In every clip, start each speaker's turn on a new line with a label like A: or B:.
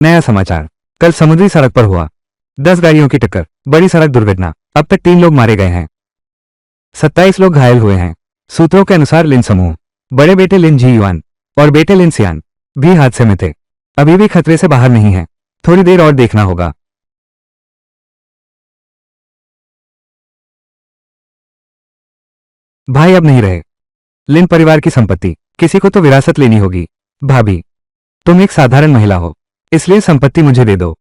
A: नया समाचार। कल समुद्री सड़क पर हुआ 10 गाड़ियों की टक्कर, बड़ी सड़क दुर्घटना। अब तक 3 लोग मारे गए हैं, 27 लोग घायल हुए हैं। सूत्रों के अनुसार लिन समूह, बड़े बेटे लिन जी युआन और बेटे लिन सियान भी हादसे में थे। अभी भी खतरे से बाहर नहीं है, थोड़ी देर और देखना होगा। भाई अब नहीं रहे। लिन परिवार की संपत्ति, किसी को तो विरासत लेनी होगी। भाभी, तुम एक साधारण महिला हो, इसलिए संपत्ति मुझे दे दो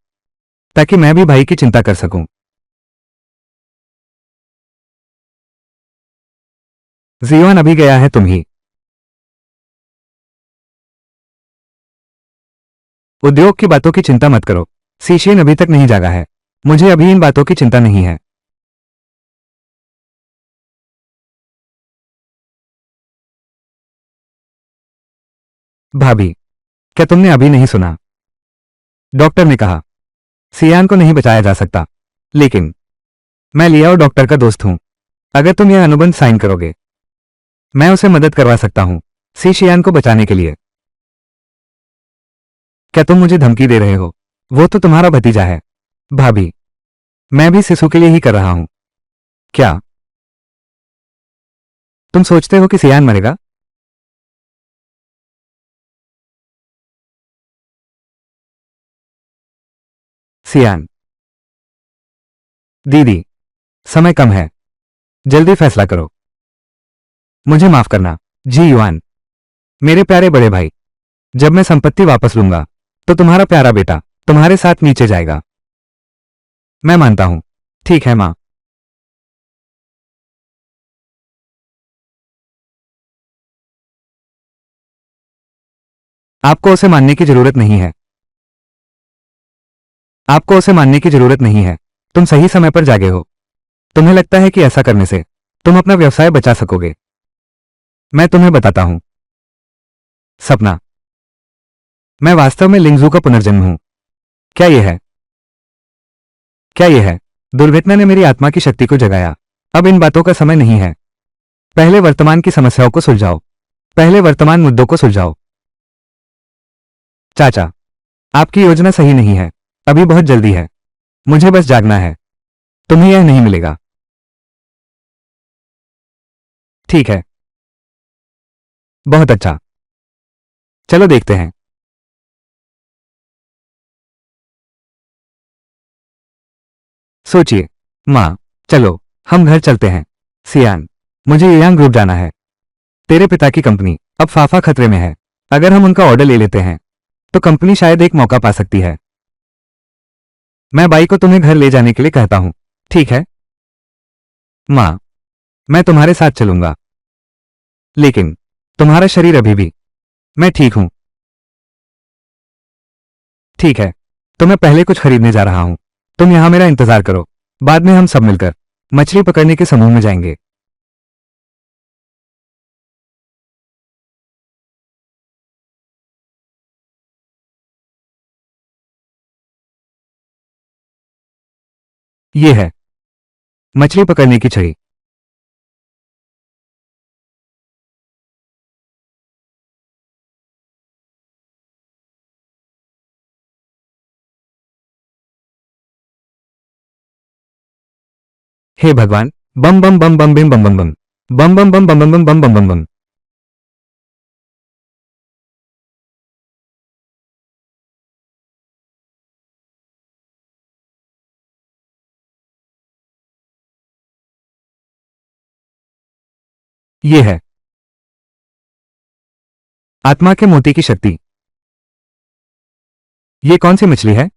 A: ताकि मैं भी भाई की चिंता कर सकूं। जीवन अभी गया है, तुम ही। उद्योग की बातों की चिंता मत करो, सीशेन अभी तक नहीं जागा है। मुझे अभी इन बातों की चिंता नहीं है। भाभी, क्या तुमने अभी नहीं सुना? डॉक्टर ने कहा सियान को नहीं बचाया जा सकता, लेकिन मैं लिया और डॉक्टर का दोस्त हूं। अगर तुम यह अनुबंध साइन करोगे, मैं उसे मदद करवा सकता हूं सी शियान को बचाने के लिए। क्या तुम मुझे धमकी दे रहे हो? वो तो तुम्हारा भतीजा है। भाभी, मैं भी सिसु के लिए ही कर रहा हूं। क्या तुम सोचते हो कि सियान मरेगा? सियान, दीदी, समय कम है, जल्दी फैसला करो। मुझे माफ करना जी युआन, मेरे प्यारे बड़े भाई। जब मैं संपत्ति वापस लूंगा तो तुम्हारा प्यारा बेटा तुम्हारे साथ नीचे जाएगा। मैं मानता हूं। ठीक है मां। आपको उसे मानने की जरूरत नहीं है। आपको उसे मानने की जरूरत नहीं है। तुम सही समय पर जागे हो। तुम्हें लगता है कि ऐसा करने से तुम अपना व्यवसाय बचा सकोगे। मैं तुम्हें बताता हूं। सपना, मैं वास्तव में लिंगजू का पुनर्जन्म हूं। क्या यह है? क्या यह है? दुर्घटना ने मेरी आत्मा की शक्ति को जगाया। अब इन बातों का समय नहीं है। पहले वर्तमान की समस्याओं को सुलझाओ। पहले वर्तमान मुद्दों को सुलझाओ। चाचा, आपकी योजना सही नहीं है। अभी बहुत जल्दी है। मुझे बस जागना है। तुम्हें यह नहीं मिलेगा। ठीक है, बहुत अच्छा। चलो देखते हैं। सोचिए। माँ, चलो, हम घर चलते हैं। सियान, मुझे यांग ग्रुप जाना है। तेरे पिता की कंपनी अब फाफा खतरे में है। अगर हम उनका ऑर्डर ले लेते हैं तो कंपनी शायद एक मौका पा सकती है। मैं बाई को तुम्हें घर ले जाने के लिए कहता हूं, ठीक है? माँ, मैं तुम्हारे साथ चलूंगा, लेकिन तुम्हारा शरीर अभी भी। मैं ठीक हूं। ठीक है, तो मैं पहले कुछ खरीदने जा रहा हूं। तुम यहां मेरा इंतजार करो। बाद में हम सब मिलकर मछली पकड़ने के समूह में जाएंगे। ये है मछली पकड़ने की छड़ी। हे भगवान, बम बम बम बम बिम बम बम बम बम बम बम बम बम बम बम बम बम बम। ये है आत्मा के मोती की शक्ति। ये कौन सी मछली है?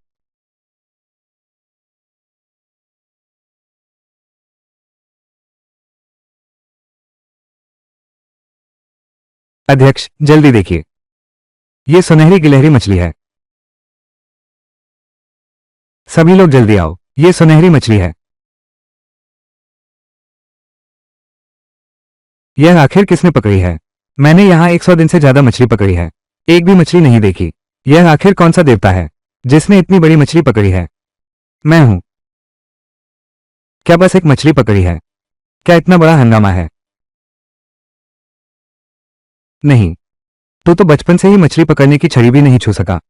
A: अध्यक्ष, जल्दी देखिए। ये सुनहरी गिलहरी मछली है। सभी लोग जल्दी आओ, ये सुनहरी मछली है। यह आखिर किसने पकड़ी है? मैंने यहां 100 दिन से ज्यादा मछली पकड़ी है, एक भी मछली नहीं देखी। यह आखिर कौन सा देवता है जिसने इतनी बड़ी मछली पकड़ी है? मैं हूं। क्या बस एक मछली पकड़ी है? क्या इतना बड़ा हंगामा है? नहीं, तू तो बचपन से ही मछली पकड़ने की छड़ी भी नहीं छू सका।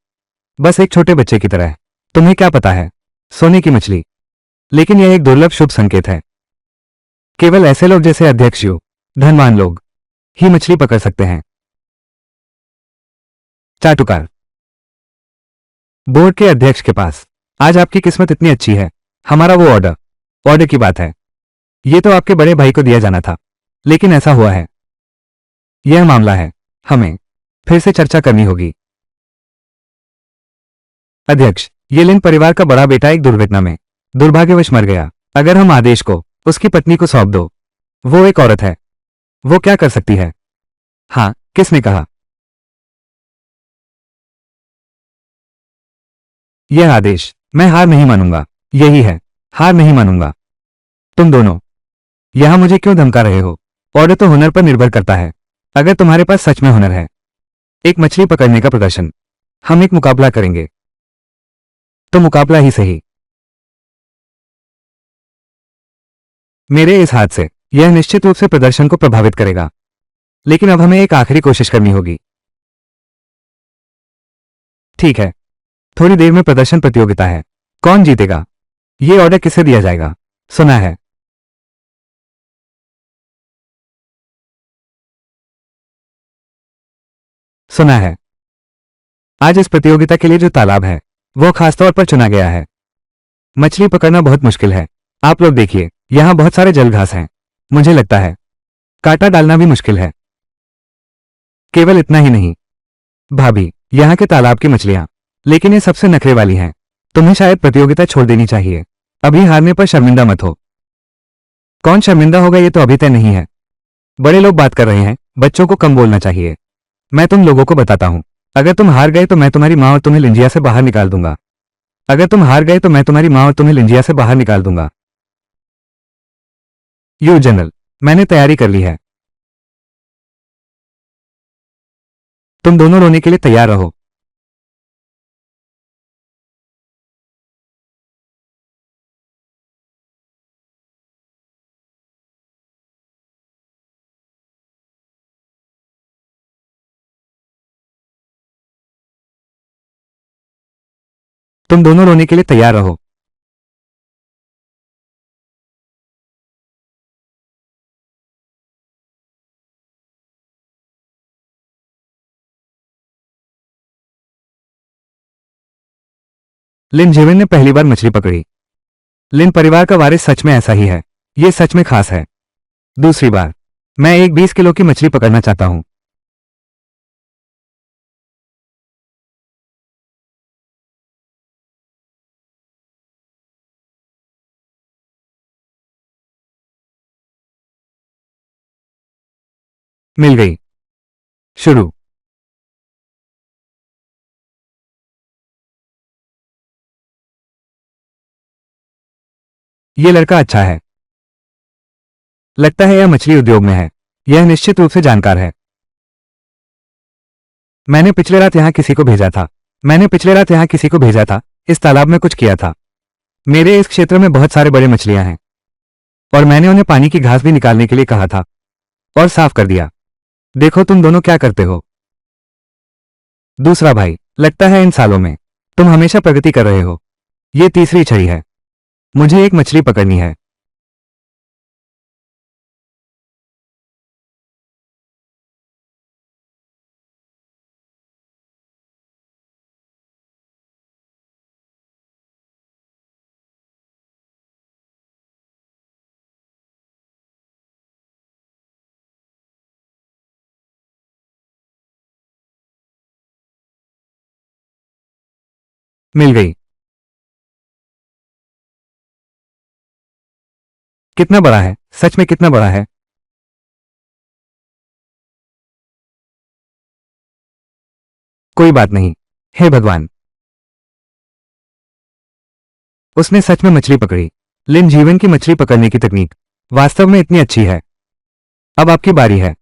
A: बस एक छोटे बच्चे की तरह। तुम्हें क्या पता है? सोने की मछली। लेकिन यह एक दुर्लभ शुभ संकेत है। केवल ऐसे लोग जैसे अध्यक्ष यू, धनवान लोग ही मछली पकड़ सकते हैं। चाटुकार। बोर्ड के अध्यक्ष के पास। आज आपकी किस्मत इतनी अच्छी है। हमारा वो ऑर्डर की बात है। ये तो आपके बड़े भाई को दिया जाना था, लेकिन ऐसा हुआ है। यह मामला है, हमें फिर से चर्चा करनी होगी। अध्यक्ष, ये लिन परिवार का बड़ा बेटा एक दुर्घटना में दुर्भाग्यवश मर गया। अगर हम आदेश को उसकी पत्नी को सौंप दो, वो एक औरत है, वो क्या कर सकती है? हाँ, किसने कहा? यह आदेश, मैं हार नहीं मानूंगा। यही है, हार नहीं मानूंगा। तुम दोनों यहां मुझे क्यों धमका रहे हो? ऑर्डर तो हुनर पर निर्भर करता है। अगर तुम्हारे पास सच में हुनर है, एक मछली पकड़ने का प्रदर्शन, हम एक मुकाबला करेंगे। तो मुकाबला ही सही। मेरे इस हाथ से यह निश्चित रूप से प्रदर्शन को प्रभावित करेगा, लेकिन अब हमें एक आखिरी कोशिश करनी होगी। ठीक है, थोड़ी देर में प्रदर्शन प्रतियोगिता है। कौन जीतेगा? ये ऑर्डर किसे दिया जाएगा? सुना है। सुना है। आज इस प्रतियोगिता के लिए जो तालाब है, वो खासतौर पर चुना गया है। मछली पकड़ना बहुत मुश्किल है। आप लोग देखिए, यहां बहुत सारे जल घास हैं। मुझे लगता है कांटा डालना भी मुश्किल है। केवल इतना ही नहीं, भाभी, यहाँ के तालाब की मछलियां, लेकिन ये सबसे नखरे वाली हैं। तुम्हें शायद प्रतियोगिता छोड़ देनी चाहिए। अभी हारने पर शर्मिंदा मत हो। कौन शर्मिंदा होगा ये तो अभी तय नहीं है। बड़े लोग बात कर रहे हैं, बच्चों को कम बोलना चाहिए। मैं तुम लोगों को बताता हूं, अगर तुम हार गए तो मैं तुम्हारी माँ और तुम्हें लिंजिया से बाहर निकाल दूंगा। अगर तुम हार गए तो मैं तुम्हारी माँ और तुम्हें लिंजिया से बाहर निकाल दूंगा। यू जनरल, मैंने तैयारी कर ली है। तुम दोनों रोने के लिए तैयार रहो। तुम दोनों रोने के लिए तैयार रहो। लिन जीवन ने पहली बार मछली पकड़ी। लिन परिवार का वारिस सच में ऐसा ही है। ये सच में खास है। दूसरी बार, मैं एक 20 किलो की मछली पकड़ना चाहता हूं। मिल गई। शुरू। ये लड़का अच्छा है। लगता है यह मछली उद्योग में है। यह निश्चित रूप से जानकार है। मैंने पिछले रात यहां किसी को भेजा था। मैंने पिछले रात यहां किसी को भेजा था, इस तालाब में कुछ किया था। मेरे इस क्षेत्र में बहुत सारे बड़े मछलियां हैं, और मैंने उन्हें पानी की घास भी निकालने के लिए कहा था, और साफ कर दिया। देखो तुम दोनों क्या करते हो। दूसरा भाई, लगता है इन सालों में तुम हमेशा प्रगति कर रहे हो। ये तीसरी छड़ी है। मुझे एक मछली पकड़नी है। मिल गई। कितना बड़ा है? सच में कितना बड़ा है? कोई बात नहीं। हे भगवान, उसने सच में मछली पकड़ी। लिन जीवन की मछली पकड़ने की तकनीक वास्तव में इतनी अच्छी है। अब आपकी बारी है।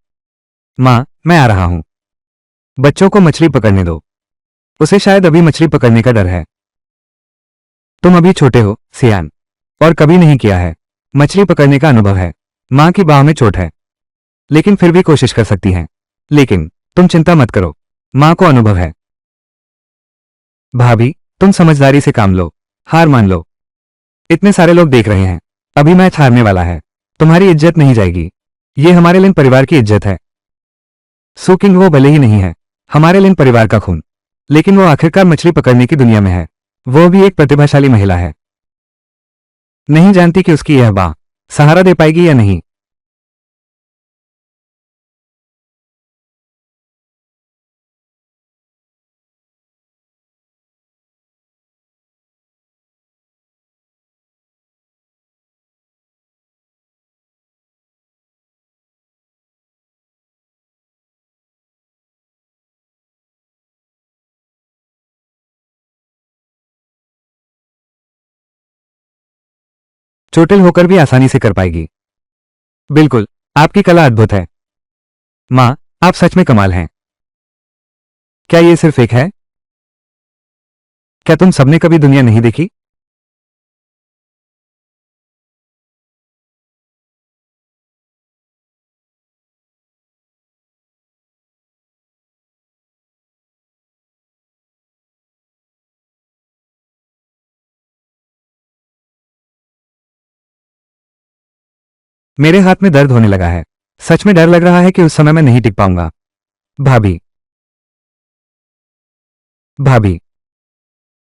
A: मां, मैं आ रहा हूं। बच्चों को मछली पकड़ने दो। उसे शायद अभी मछली पकड़ने का डर है। तुम अभी छोटे हो, सियान, और कभी नहीं किया है। मछली पकड़ने का अनुभव है। मां की बाह में चोट है, लेकिन फिर भी कोशिश कर सकती हैं। लेकिन तुम चिंता मत करो, मां को अनुभव है। भाभी, तुम समझदारी से काम लो, हार मान लो। इतने सारे लोग देख रहे हैं, अभी मैच हारने वाला है, तुम्हारी इज्जत नहीं जाएगी। ये हमारे लिन परिवार की इज्जत है। सू किंग वो भले ही नहीं है हमारे लिन परिवार का खून, लेकिन वो आखिरकार मछली पकड़ने की दुनिया में है। वो भी एक प्रतिभाशाली महिला है। नहीं जानती कि उसकी यह बाँ सहारा दे पाएगी या नहीं। चोटिल होकर भी आसानी से कर पाएगी। बिल्कुल, आपकी कला अद्भुत है। माँ, आप सच में कमाल हैं। क्या ये सिर्फ एक है? क्या तुम सबने कभी दुनिया नहीं देखी? मेरे हाथ में दर्द होने लगा है। सच में डर लग रहा है कि उस समय मैं नहीं टिक पाऊंगा। भाभी, भाभी,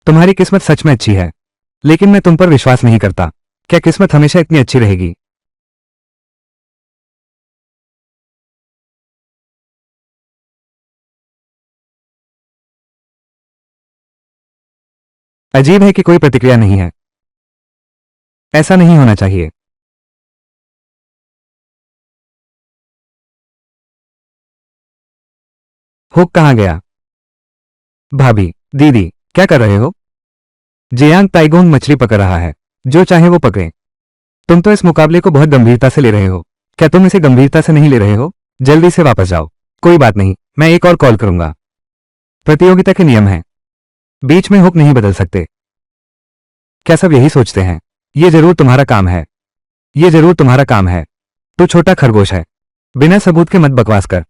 A: तुम्हारी किस्मत सच में अच्छी है, लेकिन मैं तुम पर विश्वास नहीं करता। क्या किस्मत हमेशा इतनी अच्छी रहेगी? अजीब है कि कोई प्रतिक्रिया नहीं है। ऐसा नहीं होना चाहिए। हुक कहाँ गया? भाभी, दीदी, क्या कर रहे हो? जियांग ताइगोंग मछली पकड़ रहा है, जो चाहे वो पकड़े। तुम तो इस मुकाबले को बहुत गंभीरता से ले रहे हो। क्या तुम इसे गंभीरता से नहीं ले रहे हो? जल्दी से वापस जाओ। कोई बात नहीं, मैं एक और कॉल करूंगा। प्रतियोगिता के नियम हैं, बीच में हुक नहीं बदल सकते। क्या सब यही सोचते हैं? ये जरूर तुम्हारा काम है। ये जरूर तुम्हारा काम है। तू छोटा खरगोश है, बिना सबूत के मत बकवास कर।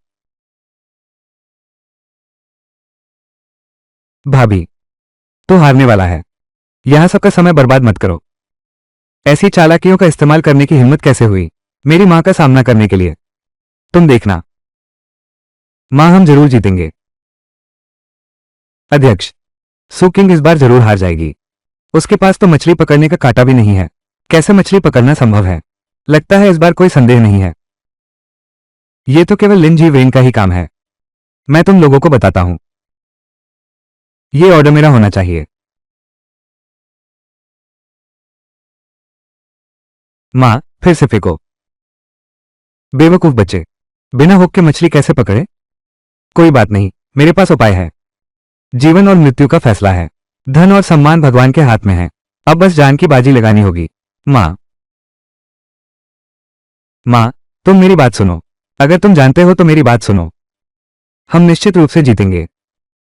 A: भाभी, तू हारने वाला है। यहां सबका समय बर्बाद मत करो। ऐसी चालाकियों का इस्तेमाल करने की हिम्मत कैसे हुई मेरी मां का सामना करने के लिए? तुम देखना, मां, हम जरूर जीतेंगे। अध्यक्ष, सू किंग इस बार जरूर हार जाएगी। उसके पास तो मछली पकड़ने का कांटा भी नहीं है। कैसे मछली पकड़ना संभव है? लगता है इस बार कोई संदेह नहीं है। ये तो केवल लिन जी वेन का ही काम है। मैं तुम लोगों को बताता हूं। ये ऑर्डर मेरा होना चाहिए। मां, फिर से फेंको। बेवकूफ बच्चे, बिना हुक के मछली कैसे पकड़े? कोई बात नहीं, मेरे पास उपाय है। जीवन और मृत्यु का फैसला है। धन और सम्मान भगवान के हाथ में है। अब बस जान की बाजी लगानी होगी। मां, मां, तुम मेरी बात सुनो। अगर तुम जानते हो तो मेरी बात सुनो। हम निश्चित रूप से जीतेंगे।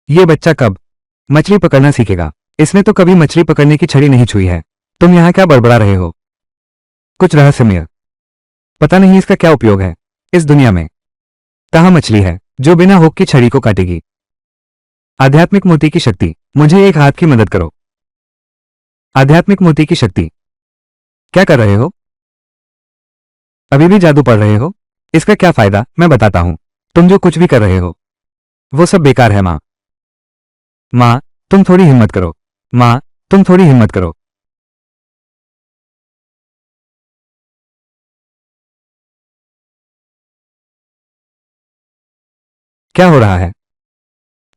A: ये बच्चा कब मछली पकड़ना सीखेगा? इसने तो कभी मछली पकड़ने की छड़ी नहीं छुई है। तुम यहां क्या बड़बड़ा रहे हो? कुछ रहस्यमय। पता नहीं इसका क्या उपयोग है इस दुनिया में। कहाँ मछली है जो बिना हुक की छड़ी को काटेगी? आध्यात्मिक मोती की शक्ति, मुझे एक हाथ की मदद करो। आध्यात्मिक मोती की शक्ति। क्या कर रहे हो? अभी भी जादू पढ़ रहे हो? इसका क्या फायदा? मैं बताता हूं। तुम जो कुछ भी कर रहे हो वो सब बेकार है। मां, मां, तुम थोड़ी हिम्मत करो। मां, तुम थोड़ी हिम्मत करो। क्या हो रहा है?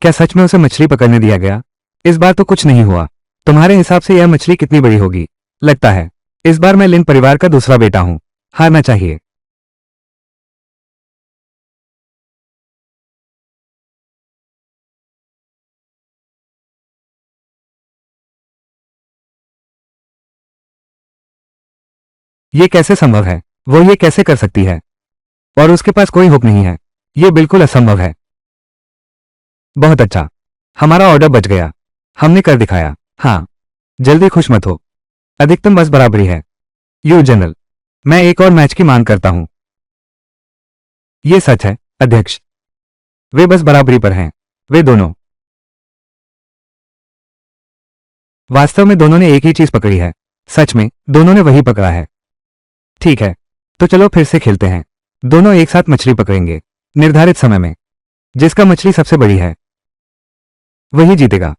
A: क्या सच में उसे मछली पकड़ने दिया गया? इस बार तो कुछ नहीं हुआ। तुम्हारे हिसाब से यह मछली कितनी बड़ी होगी? लगता है इस बार मैं लिन परिवार का दूसरा बेटा हूं। हारना चाहिए। ये कैसे संभव है? वो ये कैसे कर सकती है? और उसके पास कोई हुक नहीं है। ये बिल्कुल असंभव है। बहुत अच्छा, हमारा ऑर्डर बच गया। हमने कर दिखाया। हाँ, जल्दी खुश मत हो। अधिकतम बस बराबरी है। यू जनरल, मैं एक और मैच की मांग करता हूं। ये सच है अध्यक्ष। वे बस बराबरी पर हैं। वे दोनों। वास्तव में दोनों ने एक ही चीज पकड़ी है। सच में दोनों ने वही पकड़ा है। ठीक है, तो चलो फिर से खेलते हैं। दोनों एक साथ मछली पकड़ेंगे, निर्धारित समय में। जिसका मछली सबसे बड़ी है वही जीतेगा।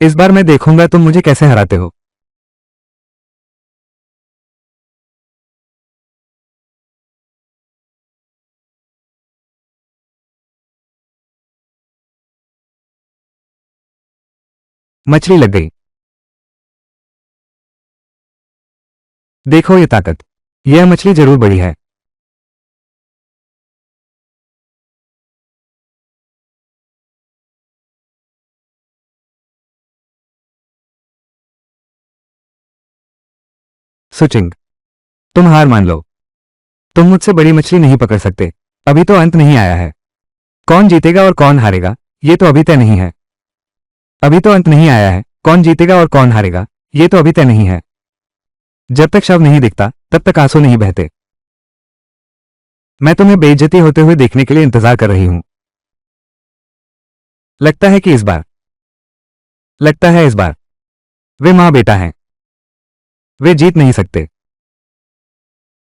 A: इस बार मैं देखूंगा तुम मुझे कैसे हराते हो। मछली लग गई। देखो ये ताकत। यह मछली जरूर बड़ी है। सुचिंग, तुम हार मान लो। तुम मुझसे बड़ी मछली नहीं पकड़ सकते। अभी तो अंत नहीं आया है। कौन जीतेगा और कौन हारेगा ये तो अभी तय नहीं है। अभी तो अंत नहीं आया है। कौन जीतेगा और कौन हारेगा ये तो अभी तय नहीं है। जब तक शव नहीं दिखता तब तक आंसू नहीं बहते। मैं तुम्हें बेइज्जती होते हुए देखने के लिए इंतजार कर रही हूं। लगता है कि इस बार लगता है इस बार वे मां बेटा हैं। वे जीत नहीं सकते।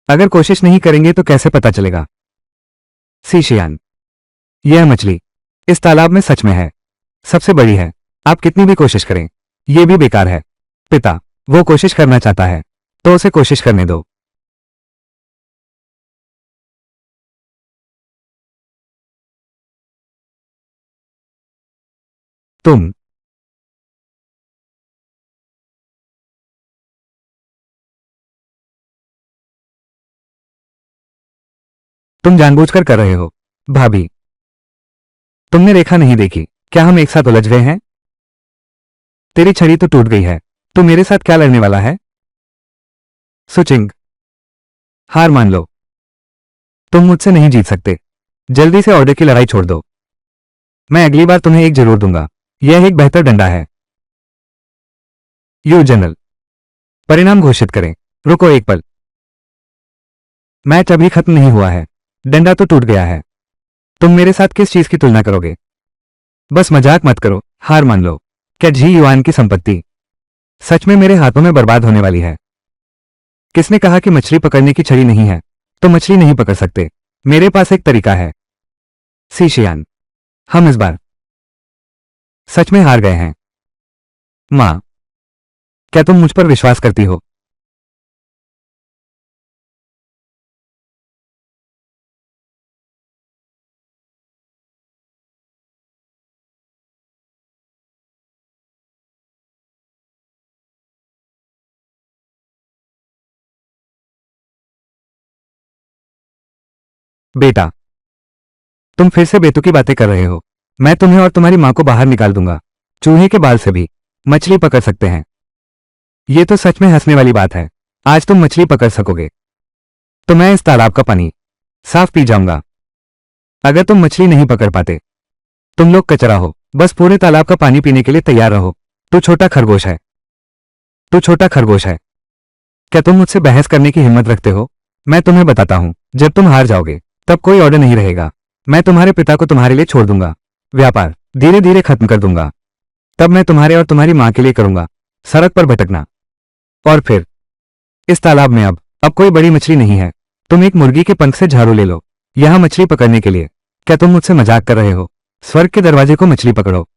A: अगर कोशिश नहीं करेंगे तो कैसे पता चलेगा। सीशियान, यह मछली इस तालाब में सच में है। सबसे बड़ी है। आप कितनी भी कोशिश करें यह भी बेकार है। पिता, वो कोशिश करना चाहता है तो उसे कोशिश करने दो। तुम तुम जानबूझकर कर रहे हो। भाभी, तुमने रेखा नहीं देखी। क्या हम एक साथ उलझ गए हैं? तेरी छड़ी तो टूट गई है। तू मेरे साथ क्या लड़ने वाला है? सुचिंग, हार मान लो। तुम मुझसे नहीं जीत सकते। जल्दी से ऑर्डर की लड़ाई छोड़ दो। मैं अगली बार तुम्हें एक जरूर दूंगा। यह एक बेहतर डंडा है। यू जनरल, परिणाम घोषित करें। रुको एक पल। मैच अभी खत्म नहीं हुआ है। डंडा तो टूट गया है। तुम मेरे साथ किस चीज की तुलना करोगे? बस मजाक मत करो। हार मान लो। क्या जी युआन की संपत्ति सच में मेरे हाथों में बर्बाद होने वाली है? किसने कहा कि मछली पकड़ने की छड़ी नहीं है? तो मछली नहीं पकड़ सकते। मेरे पास एक तरीका है। सीशियान, हम इस बार सच में हार गए हैं। मां, क्या तुम मुझ पर विश्वास करती हो? बेटा, तुम फिर से बेतुकी बातें कर रहे हो। मैं तुम्हें और तुम्हारी मां को बाहर निकाल दूंगा। चूहे के बाल से भी मछली पकड़ सकते हैं। ये तो सच में हंसने वाली बात है। आज तुम मछली पकड़ सकोगे तो मैं इस तालाब का पानी साफ पी जाऊंगा। अगर तुम मछली नहीं पकड़ पाते तुम लोग कचरा हो। बस पूरे तालाब का पानी पीने के लिए तैयार रहो। तू छोटा खरगोश है। तू छोटा खरगोश है। क्या तुम मुझसे बहस करने की हिम्मत रखते हो? मैं तुम्हें बताता हूं, जब तुम हार जाओगे तब कोई ऑर्डर नहीं रहेगा। मैं तुम्हारे पिता को तुम्हारे लिए छोड़ दूंगा। व्यापार धीरे धीरे खत्म कर दूंगा। तब मैं तुम्हारे और तुम्हारी मां के लिए करूंगा सड़क पर भटकना। और फिर इस तालाब में अब कोई बड़ी मछली नहीं है। तुम एक मुर्गी के पंख से झाड़ू ले लो यहां मछली पकड़ने के लिए। क्या तुम मुझसे मजाक कर रहे हो? स्वर्ग के दरवाजे को मछली पकड़ो।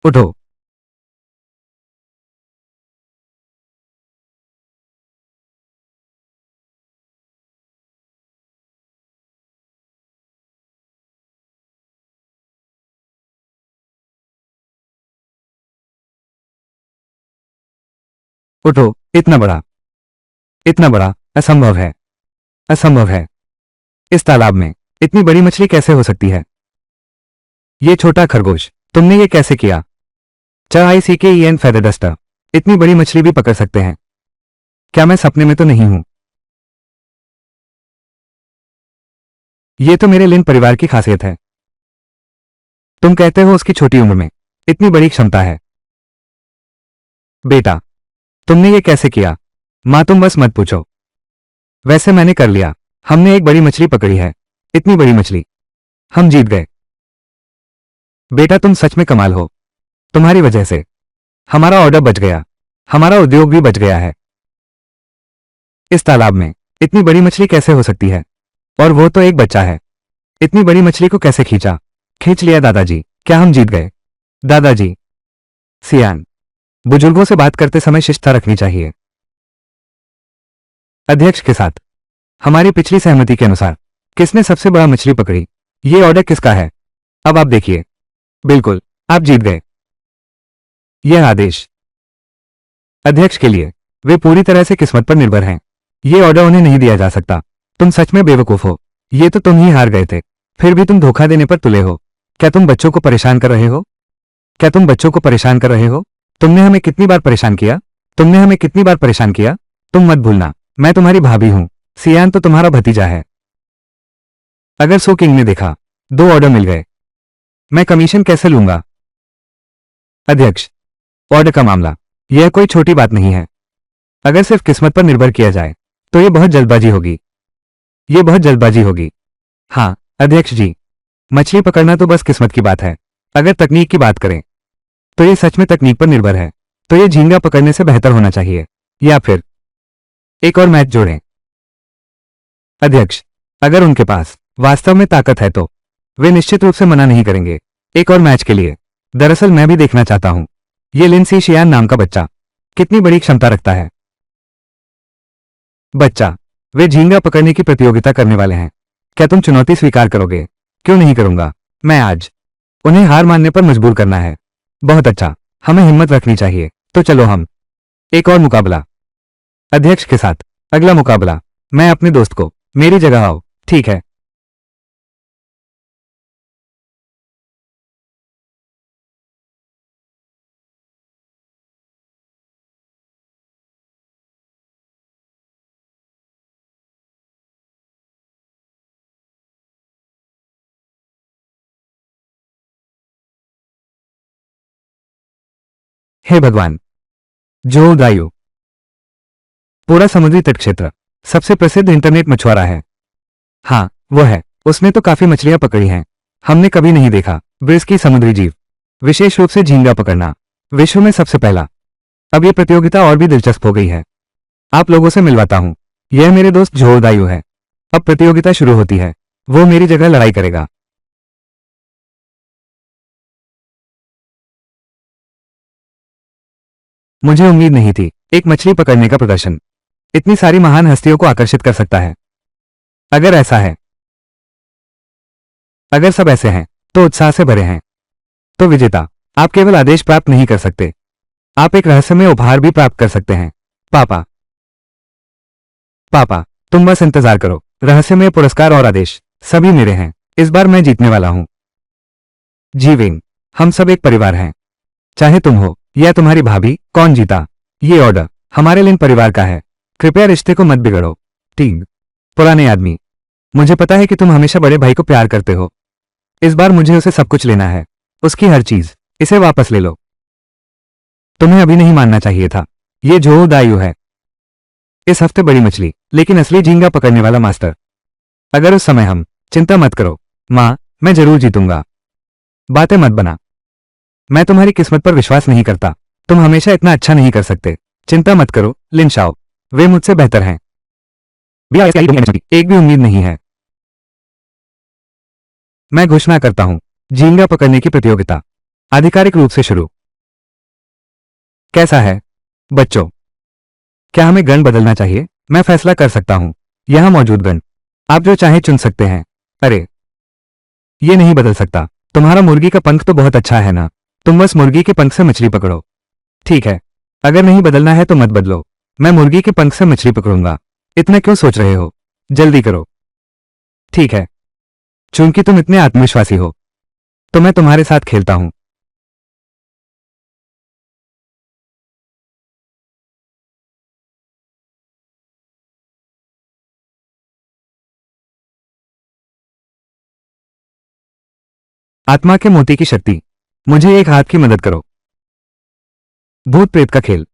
A: उठो। उठो। इतना बड़ा असंभव है। असंभव है। इस तालाब में इतनी बड़ी मछली कैसे हो सकती है? ये छोटा खरगोश, तुमने ये कैसे किया? CHAICKEN फेदर डस्टर, इतनी बड़ी मछली भी पकड़ सकते हैं? क्या मैं सपने में तो नहीं हूं? ये तो मेरे लिन परिवार की खासियत है। तुम कहते हो उसकी छोटी उम्र में इतनी बड़ी क्षमता है। बेटा, तुमने ये कैसे किया? माँ तुम बस मत पूछो। वैसे मैंने कर लिया। हमने एक बड़ी मछली पकड़ी है। इतनी बड़ी मछली। हम जीत गए। बेटा तुम सच में कमाल हो। तुम्हारी वजह से हमारा ऑर्डर बच गया। हमारा उद्योग भी बच गया है। इस तालाब में इतनी बड़ी मछली कैसे हो सकती है? और वो तो एक बच्चा है। इतनी बड़ी मछली को कैसे खींचा? खींच लिया दादाजी। क्या हम जीत गए? दादाजी। सियान, बुजुर्गों से बात करते समय शिष्टता रखनी चाहिए। अध्यक्ष के साथ हमारी पिछली सहमति के अनुसार किसने सबसे बड़ा मछली पकड़ी? ये ऑर्डर किसका है? अब आप देखिए। बिल्कुल, आप जीत गए। यह आदेश अध्यक्ष के लिए। वे पूरी तरह से किस्मत पर निर्भर हैं। ये ऑर्डर उन्हें नहीं दिया जा सकता। तुम सच में बेवकूफ हो। ये तो तुम ही हार गए थे। फिर भी तुम धोखा देने पर तुले हो। क्या तुम बच्चों को परेशान कर रहे हो? क्या तुम बच्चों को परेशान कर रहे हो? तुमने हमें कितनी बार परेशान किया? तुमने हमें कितनी बार परेशान किया? तुम मत भूलना, मैं तुम्हारी भाभी हूं। सियान तो तुम्हारा भतीजा है। अगर सो किंग ने देखा, 2 ऑर्डर मिल गए। मैं कमीशन कैसे लूंगा? अध्यक्ष, ऑर्डर का मामला यह कोई छोटी बात नहीं है। अगर सिर्फ किस्मत पर निर्भर किया जाए तो यह बहुत जल्दबाजी होगी। ये बहुत जल्दबाजी होगी। हाँ अध्यक्ष जी, मछली पकड़ना तो बस किस्मत की बात है। अगर तकनीक की बात करें तो ये सच में तकनीक पर निर्भर है। तो ये झींगा पकड़ने से बेहतर होना चाहिए। या फिर एक और मैच जोड़ें। अध्यक्ष, अगर उनके पास वास्तव में ताकत है तो वे निश्चित रूप से मना नहीं करेंगे। एक और मैच के लिए। दरअसल मैं भी देखना चाहता हूं ये लिंसी शियान नाम का बच्चा कितनी बड़ी क्षमता रखता है। बच्चा, वे झींगा पकड़ने की प्रतियोगिता करने वाले हैं। क्या तुम चुनौती स्वीकार करोगे? क्यों नहीं करूंगा। मैं आज उन्हें हार मानने पर मजबूर करना है। बहुत अच्छा, हमें हिम्मत रखनी चाहिए। तो चलो हम एक और मुकाबला। अध्यक्ष के साथ अगला मुकाबला। मैं अपने दोस्त को मेरी जगह आओ। ठीक है। हे भगवान, जो दायु पूरा समुद्री तट क्षेत्र सबसे प्रसिद्ध इंटरनेट मछुआरा है। हाँ वो है। उसने तो काफी मछलियां पकड़ी हैं। हमने कभी नहीं देखा ब्रिज की समुद्री जीव, विशेष रूप से झींगा पकड़ना, विश्व में सबसे पहला। अब ये प्रतियोगिता और भी दिलचस्प हो गई है। आप लोगों से मिलवाता हूं। यह मेरे दोस्त जोर दायु है। अब प्रतियोगिता शुरू होती है। वो मेरी जगह लड़ाई करेगा। मुझे उम्मीद नहीं थी एक मछली पकड़ने का प्रदर्शन इतनी सारी महान हस्तियों को आकर्षित कर सकता है। अगर ऐसा है, अगर सब ऐसे हैं तो उत्साह से भरे हैं, तो विजेता आप केवल आदेश प्राप्त नहीं कर सकते, आप एक रहस्यमय उपहार भी प्राप्त कर सकते हैं। पापा, पापा, तुम बस इंतजार करो। रहस्यमय पुरस्कार और आदेश सभी मेरे हैं। इस बार मैं जीतने वाला हूं। जीवेन, हम सब एक परिवार हैं। चाहे तुम हो या तुम्हारी भाभी, कौन जीता? ये ऑर्डर हमारे लिन परिवार का है। कृपया रिश्ते को मत बिगड़ो। टीम पुराने आदमी, मुझे पता है कि तुम हमेशा बड़े भाई को प्यार करते हो। इस बार मुझे उसे सब कुछ लेना है। उसकी हर चीज। इसे वापस ले लो। तुम्हें अभी नहीं मानना चाहिए था। ये जो दायु है। इस हफ्ते बड़ी मछली, लेकिन असली झींगा पकड़ने वाला मास्टर। अगर उस समय हम चिंता मत करो माँ, मैं जरूर जीतूंगा। बातें मत बना। मैं तुम्हारी किस्मत पर विश्वास नहीं करता। तुम हमेशा इतना अच्छा नहीं कर सकते। चिंता मत करो लिन शाओ, वे मुझसे बेहतर हैं। एक भी उम्मीद नहीं है। मैं घोषणा करता हूं झींगा पकड़ने की प्रतियोगिता आधिकारिक रूप से शुरू। कैसा है बच्चों? क्या हमें गण बदलना चाहिए? मैं फैसला कर सकता हूं। यहां मौजूद गण आप जो चाहे चुन सकते हैं। अरे, ये नहीं बदल सकता। तुम्हारा मुर्गी का पंख तो बहुत अच्छा है ना। तुम बस मुर्गी के पंख से मछली पकड़ो। ठीक है, अगर नहीं बदलना है तो मत बदलो। मैं मुर्गी के पंख से मछली पकड़ूंगा। इतना क्यों सोच रहे हो? जल्दी करो। ठीक है, चूंकि तुम इतने आत्मविश्वासी हो तो मैं तुम्हारे साथ खेलता हूं। आत्मा के मोती की शक्ति। मुझे एक हाथ की मदद करो। भूत प्रेत का खेल।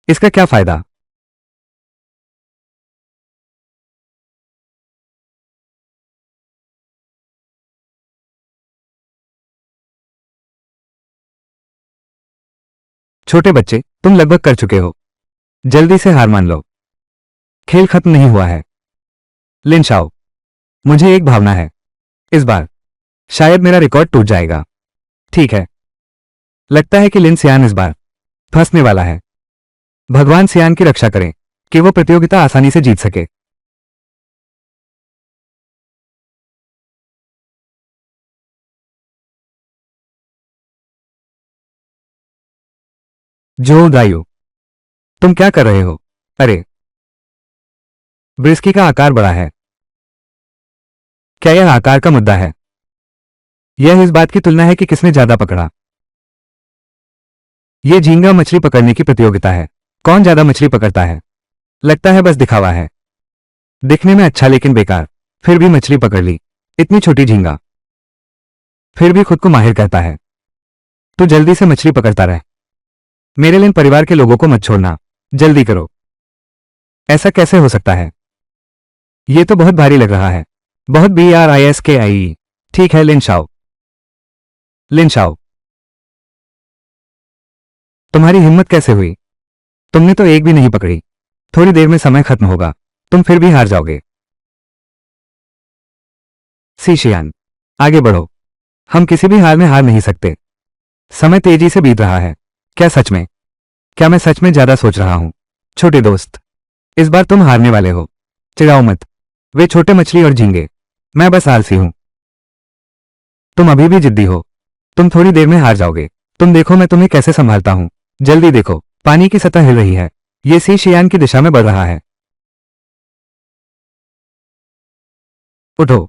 A: इसका क्या फायदा? छोटे बच्चे, तुम लगभग कर चुके हो। जल्दी से हार मान लो। खेल खत्म नहीं हुआ है। लिन शाओ, मुझे एक भावना है। इस बार शायद मेरा रिकॉर्ड टूट जाएगा। ठीक है, लगता है कि लिन सियान इस बार फंसने वाला है। भगवान सियान की रक्षा करें कि वो प्रतियोगिता आसानी से जीत सके। जो दायु, तुम क्या कर रहे हो? अरे, ब्रिस्की का आकार बड़ा है। क्या यह आकार का मुद्दा है? यह इस बात की तुलना है कि किसने ज्यादा पकड़ा। यह झींगा मछली पकड़ने की प्रतियोगिता है। कौन ज्यादा मछली पकड़ता है? लगता है बस दिखावा है। दिखने में अच्छा लेकिन बेकार। फिर भी मछली पकड़ ली। इतनी छोटी झींगा, फिर भी खुद को माहिर कहता है। तू जल्दी से मछली पकड़ता रह। मेरे लिए परिवार के लोगों को मत छोड़ना। जल्दी करो। ऐसा कैसे हो सकता है? ये तो बहुत भारी लग रहा है। बहुत BRISKIE। ठीक है लिन शाओ। लिन शाओ, तुम्हारी हिम्मत कैसे हुई? तुमने तो एक भी नहीं पकड़ी। थोड़ी देर में समय खत्म होगा। तुम फिर भी हार जाओगे। सीशियान, आगे बढ़ो। हम किसी भी हाल में हार नहीं सकते। समय तेजी से बीत रहा है। क्या सच में? क्या मैं सच में ज्यादा सोच रहा हूं? छोटे दोस्त, इस बार तुम हारने वाले हो। चिढ़ाओ मत। वे छोटे मछली और झींगे। मैं बस आलसी हूं। तुम अभी भी जिद्दी हो। तुम थोड़ी देर में हार जाओगे। तुम देखो मैं तुम्हें कैसे संभालता हूं। जल्दी देखो, पानी की सतह हिल रही है। ये सीशियान की दिशा में बढ़ रहा है। उठो।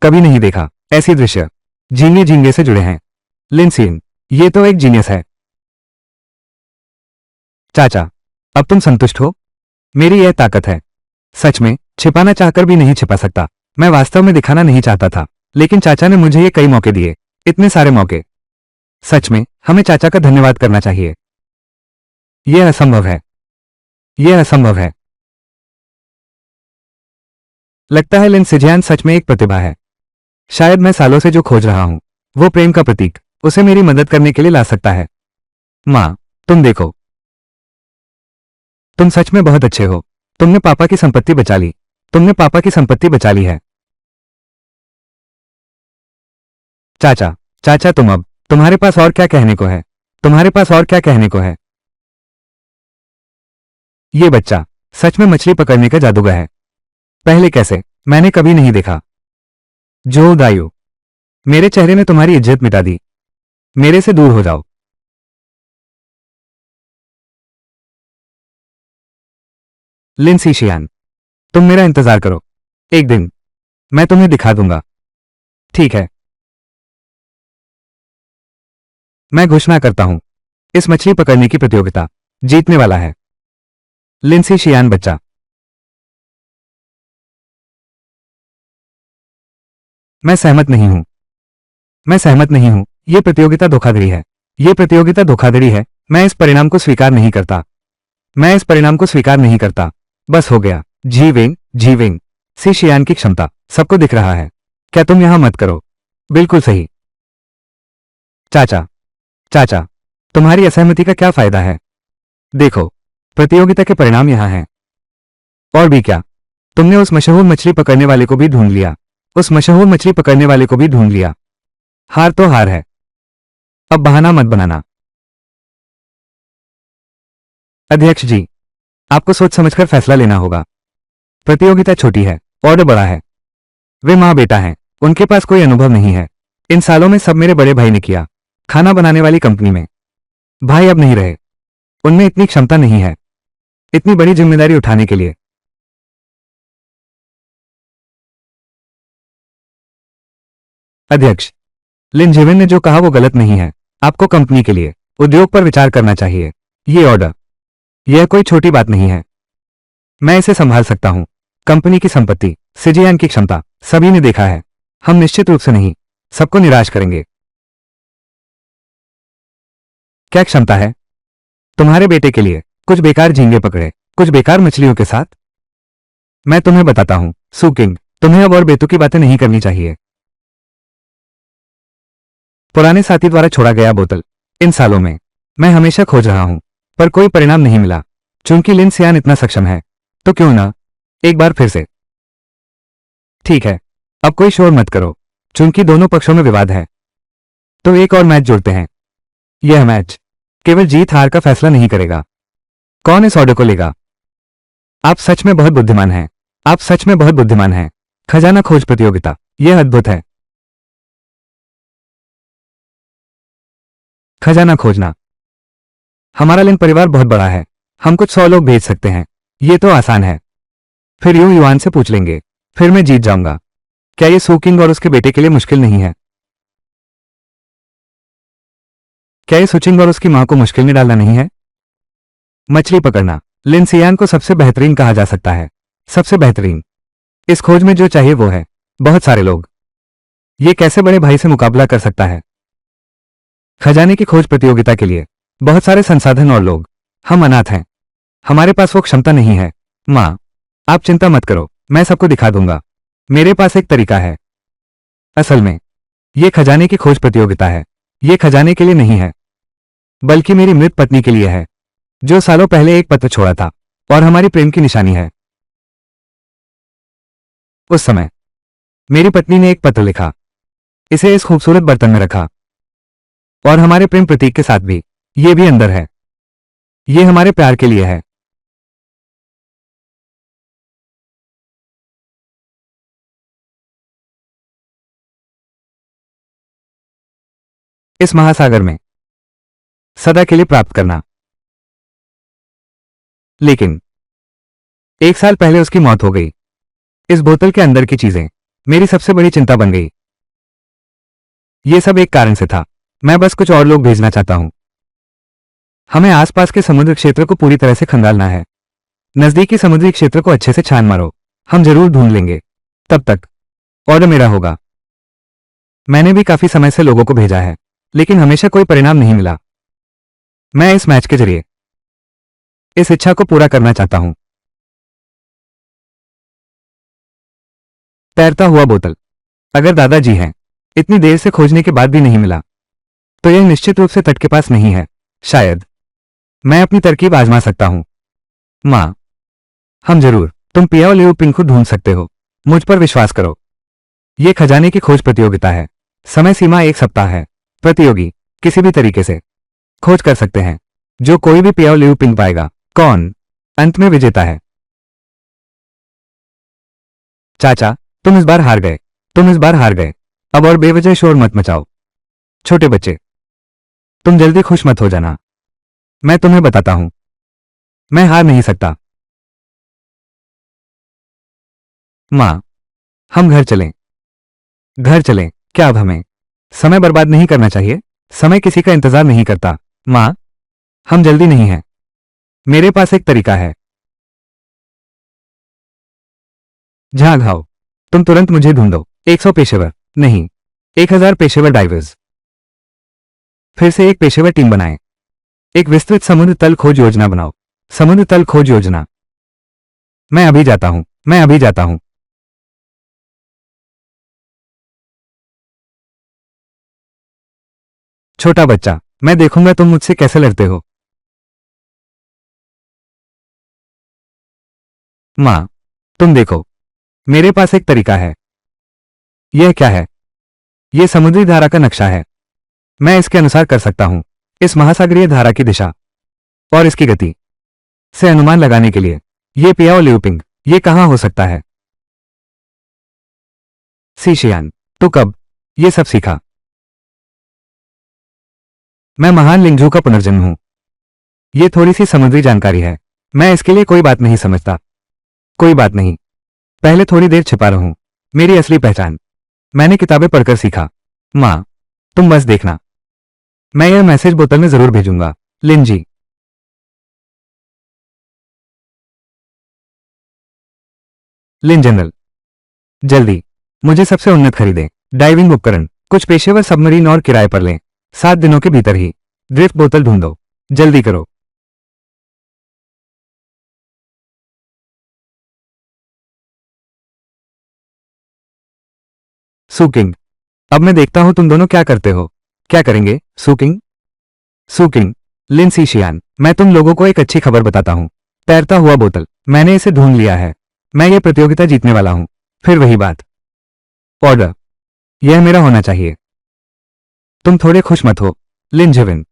A: कभी नहीं देखा ऐसी दृश्य। झींगे झींगे से जुड़े हैं। लिनसीन, ये तो एक जीनियस है। चाचा, अब तुम संतुष्ट हो? मेरी यह ताकत है। सच में छिपाना चाहकर भी नहीं छिपा सकता। मैं वास्तव में दिखाना नहीं चाहता था, लेकिन चाचा ने मुझे ये कई मौके दिए। इतने सारे मौके। सच में हमें चाचा का धन्यवाद करना चाहिए। यह असंभव है। यह असंभव है। लगता है लिन सिजियान सच में एक प्रतिभा है। शायद मैं सालों से जो खोज रहा हूं, वो प्रेम का प्रतीक, उसे मेरी मदद करने के लिए ला सकता है। माँ, तुम देखो। तुम सच में बहुत अच्छे हो। तुमने पापा की संपत्ति बचा ली। तुमने पापा की संपत्ति बचा ली है। चाचा, चाचा तुम अब, तुम्हारे पास और क्या कहने को है? तुम्हारे पास और क्या कहने को है? ये बच्चा सच में मछली पकड़ने का जादूगर है। पहले कैसे? मैंने कभी नहीं देखा। जो दायु, मेरे चेहरे ने तुम्हारी इज्जत मिटा दी। मेरे से दूर हो जाओ। लिंसी शियान, तुम मेरा इंतजार करो। एक दिन मैं तुम्हें दिखा दूंगा। ठीक है, मैं घोषणा करता हूं, इस मछली पकड़ने की प्रतियोगिता जीतने वाला है लिंसी शियान बच्चा। मैं सहमत नहीं हूं। मैं सहमत नहीं हूं। यह प्रतियोगिता धोखाधड़ी है। यह प्रतियोगिता धोखाधड़ी है। मैं इस परिणाम को स्वीकार नहीं करता। मैं इस परिणाम को स्वीकार नहीं करता। बस हो गया। जीवेंग, जीवेंग। सी शियान की क्षमता सबको दिख रहा है। क्या तुम यहां मत करो? बिल्कुल सही। चाचा, चाचा, तुम्हारी असहमति का क्या फायदा है? देखो, प्रतियोगिता के परिणाम यहां हैं। और भी क्या? तुमने उस मशहूर मछली पकड़ने वाले को भी ढूंढ लिया। उस मशहूर मछली पकड़ने वाले को भी ढूंढ लिया। हार तो हार है। अब बहाना मत बनाना। अध्यक्ष जी, आपको सोच समझकर फैसला लेना होगा। प्रतियोगिता छोटी है, ऑर्डर बड़ा है। वे माँ बेटा हैं। उनके पास कोई अनुभव नहीं है। इन सालों में सब मेरे बड़े भाई ने किया। खाना बनाने वाली कंपनी में। भाई अब नहीं रहे। उनमें इतनी क्षमता नहीं है इतनी बड़ी जिम्मेदारी उठाने के लिए। अध्यक्ष, लिन जिविन ने जो कहा वो गलत नहीं है। आपको कंपनी के लिए उद्योग पर विचार करना चाहिए। ये ऑर्डर, यह कोई छोटी बात नहीं है। मैं इसे संभाल सकता हूं। कंपनी की संपत्ति, सिजियान की क्षमता, सभी ने देखा है। हम निश्चित रूप से नहीं सबको निराश करेंगे। क्या क्षमता है? तुम्हारे बेटे के लिए कुछ बेकार झींगे पकड़े, कुछ बेकार मछलियों के साथ। मैं तुम्हें बताता हूं सुकिंग, तुम्हें अब और बेतुकी बातें नहीं करनी चाहिए। पुराने साथी द्वारा छोड़ा गया बोतल। इन सालों में मैं हमेशा खोज रहा हूं, पर कोई परिणाम नहीं मिला। चूंकि लिन सियान इतना सक्षम है, तो क्यों ना एक बार फिर से। ठीक है, अब कोई शोर मत करो। चूंकि दोनों पक्षों में विवाद है, तो एक और मैच जोड़ते हैं। यह मैच केवल जीत हार का फैसला नहीं करेगा। कौन इस ऑर्डर को लेगा? आप सच में बहुत बुद्धिमान हैं। आप सच में बहुत बुद्धिमान हैं। खजाना खोज प्रतियोगिता, यह अद्भुत है। खजाना खोजना। हमारा लिन परिवार बहुत बड़ा है। हम कुछ 100 लोग भेज सकते हैं। ये तो आसान है। फिर यूं युआन से पूछ लेंगे, फिर मैं जीत जाऊंगा। क्या ये सुकिंग और उसके बेटे के लिए मुश्किल नहीं है? क्या ये सुचिंग और उसकी मां को मुश्किल में डालना नहीं है? मछली पकड़ना। लिन सियान को सबसे बेहतरीन कहा जा सकता है। सबसे बेहतरीन। इस खोज में जो चाहिए वो है बहुत सारे लोग। ये कैसे बड़े भाई से मुकाबला कर सकता है? खजाने की खोज प्रतियोगिता के लिए बहुत सारे संसाधन और लोग। हम अनाथ हैं। हमारे पास वो क्षमता नहीं है। मां, आप चिंता मत करो, मैं सबको दिखा दूंगा। मेरे पास एक तरीका है। असल में ये खजाने की खोज प्रतियोगिता है। ये खजाने के लिए नहीं है, बल्कि मेरी मृत पत्नी के लिए है, जो सालों पहले एक पत्र छोड़ा था और हमारी प्रेम की निशानी है। उस समय मेरी पत्नी ने एक पत्र लिखा, इसे इस खूबसूरत बर्तन में रखा और हमारे प्रेम प्रतीक के साथ भी। ये भी अंदर है। ये हमारे प्यार के लिए है। इस महासागर में सदा के लिए प्राप्त करना। लेकिन 1 साल पहले उसकी मौत हो गई। इस बोतल के अंदर की चीजें मेरी सबसे बड़ी चिंता बन गई। यह सब एक कारण से था। मैं बस कुछ और लोग भेजना चाहता हूं। हमें आसपास के समुद्र क्षेत्र को पूरी तरह से खंगालना है। नजदीकी समुद्री क्षेत्र को अच्छे से छान मारो। हम जरूर ढूंढ लेंगे। तब तक ऑर्डर मेरा होगा। मैंने भी काफी समय से लोगों को भेजा है, लेकिन हमेशा कोई परिणाम नहीं मिला। मैं इस मैच के जरिए इस इच्छा को पूरा करना चाहता हूं। तैरता हुआ बोतल। अगर दादाजी हैं, इतनी देर से खोजने के बाद भी नहीं मिला, तो यह निश्चित रूप से तट के पास नहीं है। शायद मैं अपनी तरकीब आजमा सकता हूं। मां, हम जरूर। तुम पियाओ लियो पिंग को ढूंढ सकते हो। मुझ पर विश्वास करो। यह खजाने की खोज प्रतियोगिता है। समय सीमा 1 सप्ताह है। प्रतियोगी किसी भी तरीके से खोज कर सकते हैं। जो कोई भी पियाओ लियो पिंग पाएगा, कौन अंत में विजेता है। चाचा, तुम इस बार हार गए। तुम इस बार हार गए। अब और बेवजह शोर मत मचाओ। छोटे बच्चे, तुम जल्दी खुश मत हो जाना। मैं तुम्हें बताता हूं, मैं हार नहीं सकता। मां, हम घर चलें। घर चलें। क्या अब हमें समय बर्बाद नहीं करना चाहिए? समय किसी का इंतजार नहीं करता। मां, हम जल्दी नहीं हैं। मेरे पास एक तरीका है। झाग हाओ, तुम तुरंत मुझे ढूंढो। 100 पेशेवर नहीं, 1000 पेशेवर डाइवर्स। फिर से एक पेशेवर टीम बनाएं। एक विस्तृत समुद्र तल खोज योजना बनाओ। समुद्र तल खोज योजना। मैं अभी जाता हूं। मैं अभी जाता हूं। छोटा बच्चा, मैं देखूंगा तुम मुझसे कैसे लड़ते हो। मां, तुम देखो, मेरे पास एक तरीका है। यह क्या है? यह समुद्री धारा का नक्शा है। मैं इसके अनुसार कर सकता हूं। इस महासागरीय धारा की दिशा और इसकी गति से अनुमान लगाने के लिए। यह पियाओ लिउपिंग, यह कहां हो सकता है? सीशियान, तो कब यह सब सीखा? मैं महान लिंगजू का पुनर्जन्म हूं। यह थोड़ी सी समुद्री जानकारी है। मैं इसके लिए कोई बात नहीं समझता। कोई बात नहीं। पहले थोड़ी देर छिपा रहूं। मेरी असली पहचान मैंने किताबें पढ़कर सीखा। माँ, तुम बस देखना, मैं यह मैसेज बोतल में जरूर भेजूंगा। लिन जी। लिन जनरल, जल्दी मुझे सबसे उन्नत खरीदें डाइविंग उपकरण, कुछ पेशेवर सबमरीन और किराए पर लें। 7 दिनों के भीतर ही ड्रिफ्ट बोतल ढूंढो, जल्दी करो। सुकिंग, अब मैं देखता हूं तुम दोनों क्या करते हो। क्या करेंगे सुकिंग? सुकिंग, लिन सीशियान, मैं तुम लोगों को एक अच्छी खबर बताता हूं। तैरता हुआ बोतल, मैंने इसे ढूंढ लिया है। मैं ये प्रतियोगिता जीतने वाला हूं। फिर वही बात, ऑर्डर, यह मेरा होना चाहिए। तुम थोड़े खुश मत हो लिन जेविन,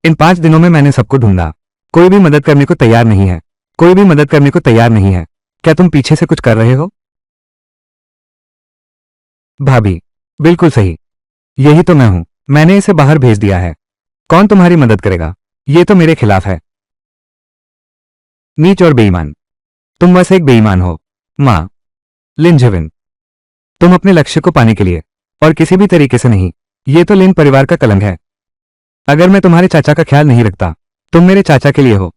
A: इन 5 दिनों में मैंने सबको ढूंढा। कोई भी मदद करने को तैयार नहीं है। कोई भी मदद करने को तैयार नहीं है। क्या तुम पीछे से कुछ कर रहे हो? भाभी, बिल्कुल सही, यही तो मैं हूं। मैंने इसे बाहर भेज दिया है। कौन तुम्हारी मदद करेगा? ये तो मेरे खिलाफ है। नीच और बेईमान, तुम बस एक बेईमान हो। माँ, लिन जेविन, तुम अपने लक्ष्य को पाने के लिए और किसी भी तरीके से नहीं। ये तो लिन परिवार का कलंक है। अगर मैं तुम्हारे चाचा का ख्याल नहीं रखता, तुम मेरे चाचा के लिए हो।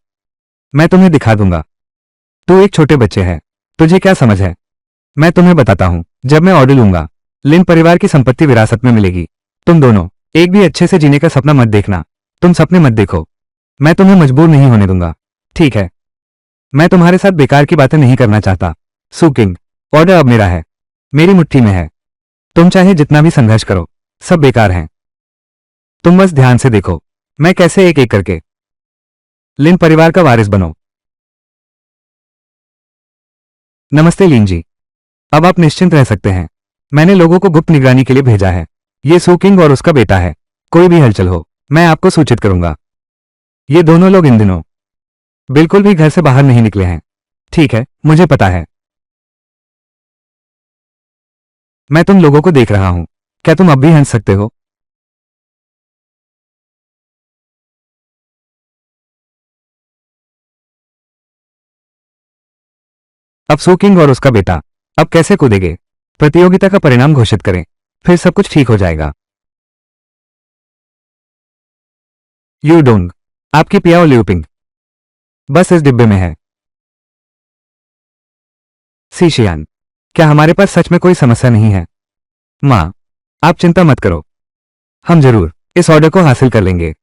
A: मैं तुम्हें दिखा दूंगा। तू एक छोटे बच्चे है, तुझे क्या समझ है? मैं तुम्हें बताता हूं, जब मैं ऑर्डर लूंगा, लिन परिवार की संपत्ति विरासत में मिलेगी। तुम दोनों एक भी अच्छे से जीने का सपना मत देखना। तुम सपने मत देखो। मैं तुम्हें मजबूर नहीं होने दूंगा। ठीक है, मैं तुम्हारे साथ बेकार की बातें नहीं करना चाहता। सुकिंग, ऑर्डर अब मेरा है, मेरी मुट्ठी में है। तुम चाहे जितना भी संघर्ष करो, सब बेकार हैं। तुम बस ध्यान से देखो, मैं कैसे एक एक करके लिन परिवार का वारिस बनो। नमस्ते लिन जी, अब आप निश्चिंत रह सकते हैं। मैंने लोगों को गुप्त निगरानी के लिए भेजा है। ये सुकिंग और उसका बेटा है। कोई भी हलचल हो, मैं आपको सूचित करूंगा। ये दोनों लोग इन दिनों बिल्कुल भी घर से बाहर नहीं निकले हैं। ठीक है, मुझे पता है। मैं तुम लोगों को देख रहा हूं। क्या तुम अब भी हंस सकते हो? अब सुकिंग और उसका बेटा अब कैसे कूदेंगे? प्रतियोगिता का परिणाम घोषित करें, फिर सब कुछ ठीक हो जाएगा। यू डोंग, आपकी पियाओ लिउपिंग बस इस डिब्बे में है। सीशियान, क्या हमारे पास सच में कोई समस्या नहीं है? माँ, आप चिंता मत करो, हम जरूर इस ऑर्डर को हासिल कर लेंगे।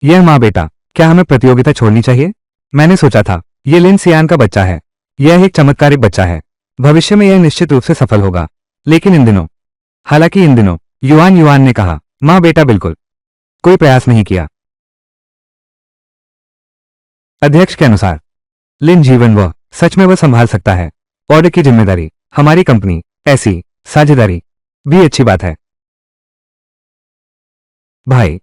A: यह माँ बेटा, क्या हमें प्रतियोगिता छोड़नी चाहिए? मैंने सोचा था, यह लिन सियान का बच्चा है। यह एक चमत्कारिक बच्चा है। भविष्य में यह निश्चित रूप से सफल होगा। लेकिन इन दिनों, हालांकि इन दिनों युआन युआन ने कहा, माँ बेटा बिल्कुल कोई प्रयास नहीं किया। अध्यक्ष के अनुसार लिन जीवन वह सच में वह संभाल सकता है। ऑर्डर की जिम्मेदारी हमारी कंपनी, ऐसी साझेदारी भी अच्छी बात है। भाई,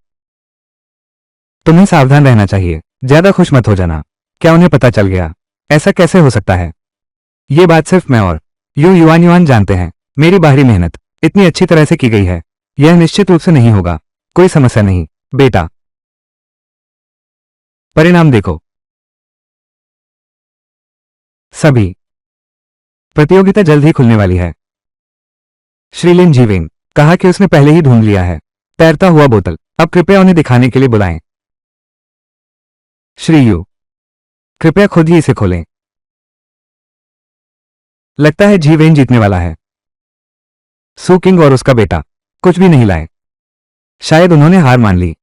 A: तुम्हें सावधान रहना चाहिए, ज्यादा खुश मत हो जाना। क्या उन्हें पता चल गया? ऐसा कैसे हो सकता है? ये बात सिर्फ मैं और यू युआन युआन जानते हैं। मेरी बाहरी मेहनत इतनी अच्छी तरह से की गई है। यह निश्चित रूप से नहीं होगा। कोई समस्या नहीं बेटा। परिणाम देखो। सभी प्रतियोगिता जल्द ही खुलने वाली है। श्रीलिन जीवेन कहा कि उसने पहले ही ढूंढ लिया है तैरता हुआ बोतल। अब कृपया उन्हें दिखाने के लिए बुलाएं। श्री यू, कृपया खुद ही इसे खोलें। लगता है जीवेन जीतने वाला है। सू किंग और उसका बेटा कुछ भी नहीं लाए। शायद उन्होंने हार मान ली।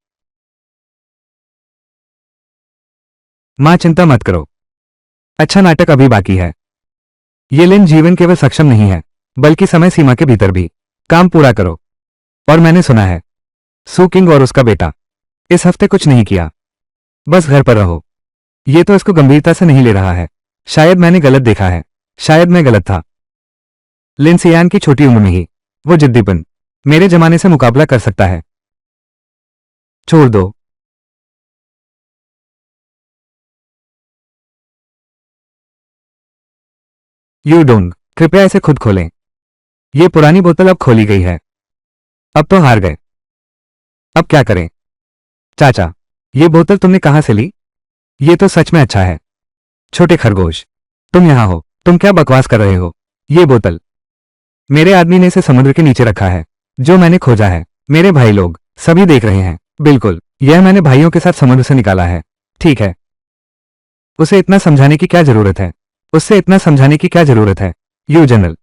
A: मां, चिंता मत करो, अच्छा नाटक अभी बाकी है। ये लिन जीवन केवल सक्षम नहीं है, बल्कि समय सीमा के भीतर भी काम पूरा करो। और मैंने सुना है, सू किंग और उसका बेटा इस हफ्ते कुछ नहीं किया। बस घर पर रहो। ये तो इसको गंभीरता से नहीं ले रहा है। शायद मैंने गलत देखा है। शायद मैं गलत था। लिन सियान की छोटी उम्र में ही वो जिद्दीपन मेरे जमाने से मुकाबला कर सकता है। छोड़ दो। यू डोंग, कृपया इसे खुद खोलें। ये पुरानी बोतल अब खोली गई है। अब तो हार गए। अब क्या करें? चाचा, ये बोतल तुमने कहां से ली? ये तो सच में अच्छा है। छोटे खरगोश, तुम यहां हो। तुम क्या बकवास कर रहे हो? ये बोतल मेरे आदमी ने इसे समुद्र के नीचे रखा है। जो मैंने खोजा है। मेरे भाई लोग सभी देख रहे हैं। बिल्कुल, यह मैंने भाइयों के साथ समुद्र से निकाला है। ठीक है, उसे इतना समझाने की क्या जरूरत है? उससे इतना समझाने की क्या जरूरत है? यू जनरल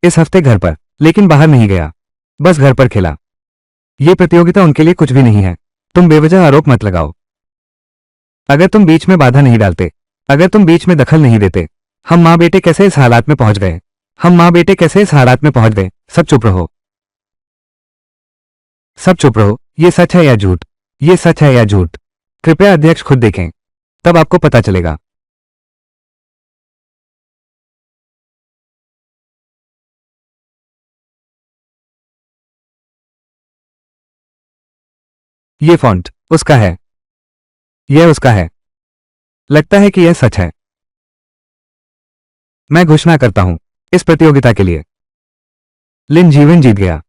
A: इस हफ्ते घर पर, लेकिन बाहर नहीं गया, बस घर पर खेला। ये प्रतियोगिता उनके लिए कुछ भी नहीं है। तुम बेवजह आरोप मत लगाओ। अगर तुम बीच में बाधा नहीं डालते, अगर तुम बीच में दखल नहीं देते, हम माँ बेटे कैसे इस हालात में पहुंच गए? हम माँ बेटे कैसे इस हालात में पहुंच गए? सब चुप रहो, सब चुप रहो। ये सच है या झूठ? ये सच है या झूठ? कृपया अध्यक्ष खुद देखें, तब आपको पता चलेगा। ये फॉन्ट उसका है, यह उसका है। लगता है कि यह सच है। मैं घोषणा करता हूं, इस प्रतियोगिता के लिए लिन जीवन जीत गया।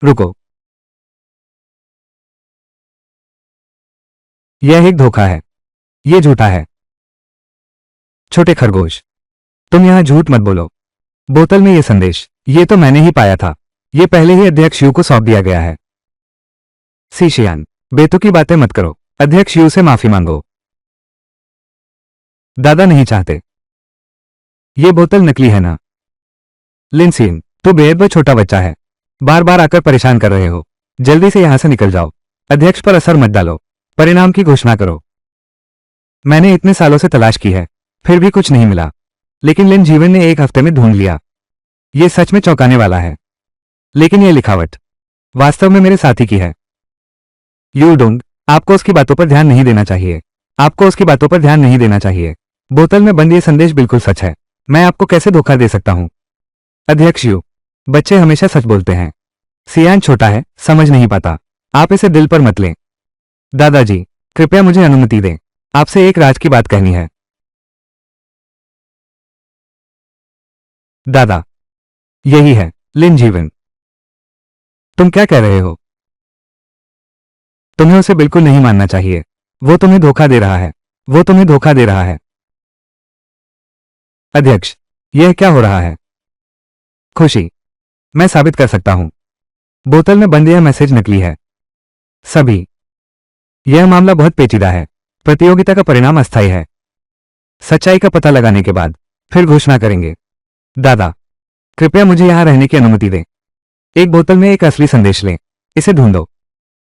A: रुको, यह एक धोखा है। यह झूठा है। छोटे खरगोश, तुम यहां झूठ मत बोलो। बोतल में यह संदेश, ये तो मैंने ही पाया था। यह पहले ही अध्यक्ष यू को सौंप दिया गया है। सीशियान, बेतुकी बातें मत करो। अध्यक्ष यू से माफी मांगो। दादा नहीं चाहते। ये बोतल नकली है ना? लिनसीन, तू बेहद छोटा बच्चा है। बार बार आकर परेशान कर रहे हो। जल्दी से यहां से निकल जाओ। अध्यक्ष पर असर मत डालो। परिणाम की घोषणा करो। मैंने इतने सालों से तलाश की है, फिर भी कुछ नहीं मिला। लेकिन लिन जीवन ने एक हफ्ते में ढूंढ लिया। यह सच में चौंकाने वाला है। लेकिन यह लिखावट वास्तव में मेरे साथी की है। यू डोंग, आपको उसकी बातों पर ध्यान नहीं देना चाहिए। आपको उसकी बातों पर ध्यान नहीं देना चाहिए। बोतल में बंद ये संदेश बिल्कुल सच है। मैं आपको कैसे धोखा दे सकता हूं? अध्यक्ष यू, बच्चे हमेशा सच बोलते हैं। सियान छोटा है, समझ नहीं पाता। आप इसे दिल पर मत लें। दादाजी, कृपया मुझे अनुमति दें। आपसे एक राज की बात कहनी है। दादा, यही है लिन जीवन। तुम क्या कह रहे हो? तुम्हें उसे बिल्कुल नहीं मानना चाहिए। वो तुम्हें धोखा दे रहा है। वो तुम्हें धोखा दे रहा है। अध्यक्ष, यह क्या हो रहा है? खुशी, मैं साबित कर सकता हूं। बोतल में बंद यह मैसेज नकली है। सभी, यह मामला बहुत पेचीदा है। प्रतियोगिता का परिणाम अस्थायी है। सच्चाई का पता लगाने के बाद फिर घोषणा करेंगे। दादा, कृपया मुझे यहां रहने की अनुमति दें। एक बोतल में एक असली संदेश लें। इसे ढूंढो।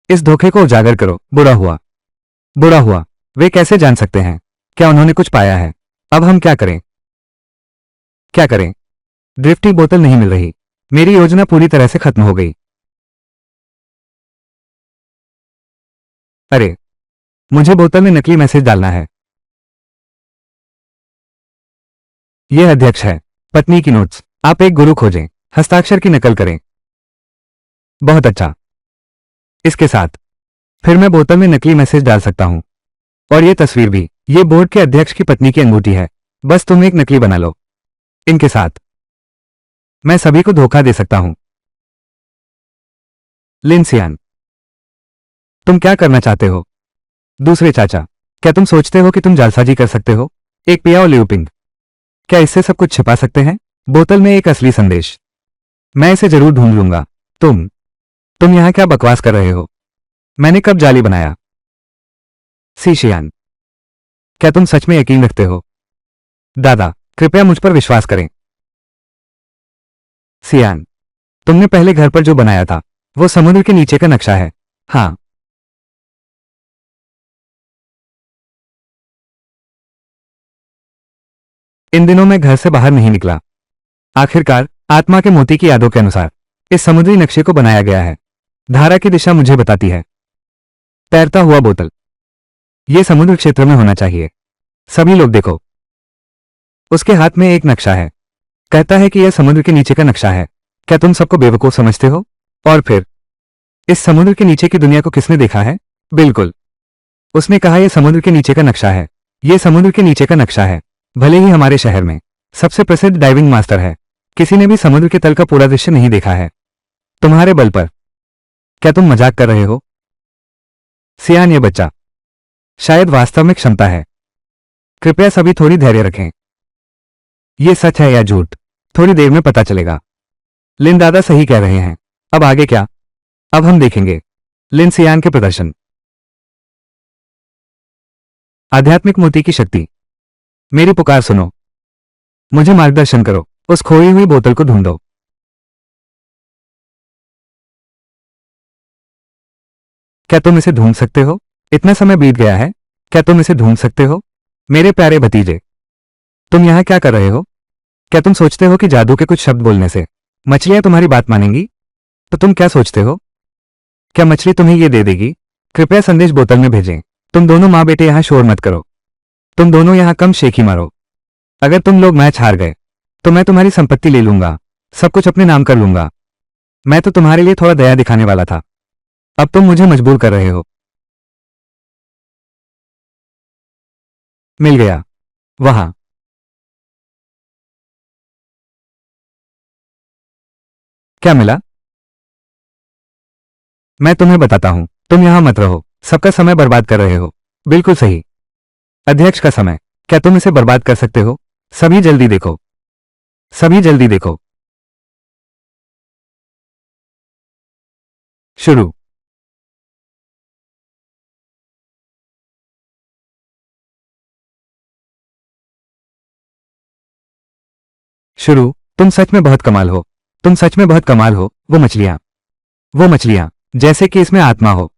A: इस धोखे को उजागर करो। बुरा हुआ, बुरा हुआ। वे कैसे जान सकते हैं? क्या उन्होंने कुछ पाया है? अब हम क्या करें? क्या करें? ड्रिफ्टी बोतल नहीं मिल रही। मेरी योजना पूरी तरह से खत्म हो गई। अरे, मुझे बोतल में नकली मैसेज डालना है। यह अध्यक्ष है। पत्नी की नोट्स। आप एक गुरु खोजें, हस्ताक्षर की नकल करें। बहुत अच्छा। इसके साथ फिर मैं बोतल में नकली मैसेज डाल सकता हूं। और ये तस्वीर भी। ये बोर्ड के अध्यक्ष की पत्नी की अंगूठी है। बस तुम एक नकली बना लो। इनके साथ मैं सभी को धोखा दे सकता हूं। लिनसियान, तुम क्या करना चाहते हो? दूसरे चाचा, क्या तुम सोचते हो कि तुम जालसाजी कर सकते हो? एक पियाओ लिउपिंग, क्या इससे सब कुछ छिपा सकते हैं? बोतल में एक असली संदेश। मैं इसे जरूर ढूंढ लूंगा। तुम यहां क्या बकवास कर रहे हो? मैंने कब जाली बनाया? सीशियान, क्या तुम सच में यकीन रखते हो? दादा, कृपया मुझ पर विश्वास करें। सियान, तुमने पहले घर पर जो बनाया था, वो समुद्र के नीचे का नक्शा है। हाँ, इन दिनों मैं घर से बाहर नहीं निकला। आखिरकार आत्मा के मोती की यादों के अनुसार इस समुद्री नक्शे को बनाया गया है। धारा की दिशा मुझे बताती है। तैरता हुआ बोतल, यह समुद्र क्षेत्र में होना चाहिए। सभी लोग देखो, उसके हाथ में एक नक्शा है। कहता है कि यह समुद्र के नीचे का नक्शा है। क्या तुम सबको बेवकूफ समझते हो? और फिर इस समुद्र के नीचे की दुनिया को किसने देखा है? बिल्कुल, उसने कहा यह समुद्र के नीचे का नक्शा है। यह समुद्र के नीचे का नक्शा है। भले ही हमारे शहर में सबसे प्रसिद्ध डाइविंग मास्टर है, किसी ने भी समुद्र के तल का पूरा दृश्य नहीं देखा है। तुम्हारे बल पर। क्या तुम मजाक कर रहे हो? सियान, ये बच्चा शायद वास्तव में क्षमता है। कृपया सभी थोड़ी धैर्य रखें। यह सच है या झूठ? थोड़ी देर में पता चलेगा। लिन दादा सही कह रहे हैं। अब आगे क्या? अब हम देखेंगे लिन सियान के प्रदर्शन। आध्यात्मिक मोती की शक्ति। मेरी पुकार सुनो, मुझे मार्गदर्शन करो, उस खोई हुई बोतल को ढूंढो। क्या तुम इसे ढूंढ सकते हो? इतना समय बीत गया है, क्या तुम इसे ढूंढ सकते हो? मेरे प्यारे भतीजे, तुम यहां क्या कर रहे हो? क्या तुम सोचते हो कि जादू के कुछ शब्द बोलने से मछलियां तुम्हारी बात मानेंगी? तो तुम क्या सोचते हो? क्या मछली तुम्हें यह दे देगी? कृपया संदेश बोतल में भेजें। तुम दोनों माँ बेटे यहां शोर मत करो। तुम दोनों यहां कम शेखी मारो। अगर तुम लोग मैच हार गए तो मैं तुम्हारी संपत्ति ले लूंगा, सब कुछ अपने नाम कर लूंगा। मैं तो तुम्हारे लिए थोड़ा दया दिखाने वाला था, अब तुम मुझे मजबूर कर रहे हो। मिल गया। वहां। क्या मिला? मैं तुम्हें बताता हूं, तुम यहां मत रहो, सबका समय बर्बाद कर रहे हो। बिल्कुल सही। अध्यक्ष का समय। क्या तुम इसे बर्बाद कर सकते हो? सभी जल्दी देखो, सभी जल्दी देखो। शुरू। शुरू। तुम सच में बहुत कमाल हो, तुम सच में बहुत कमाल हो। वो मछलियां, जैसे कि इसमें आत्मा हो।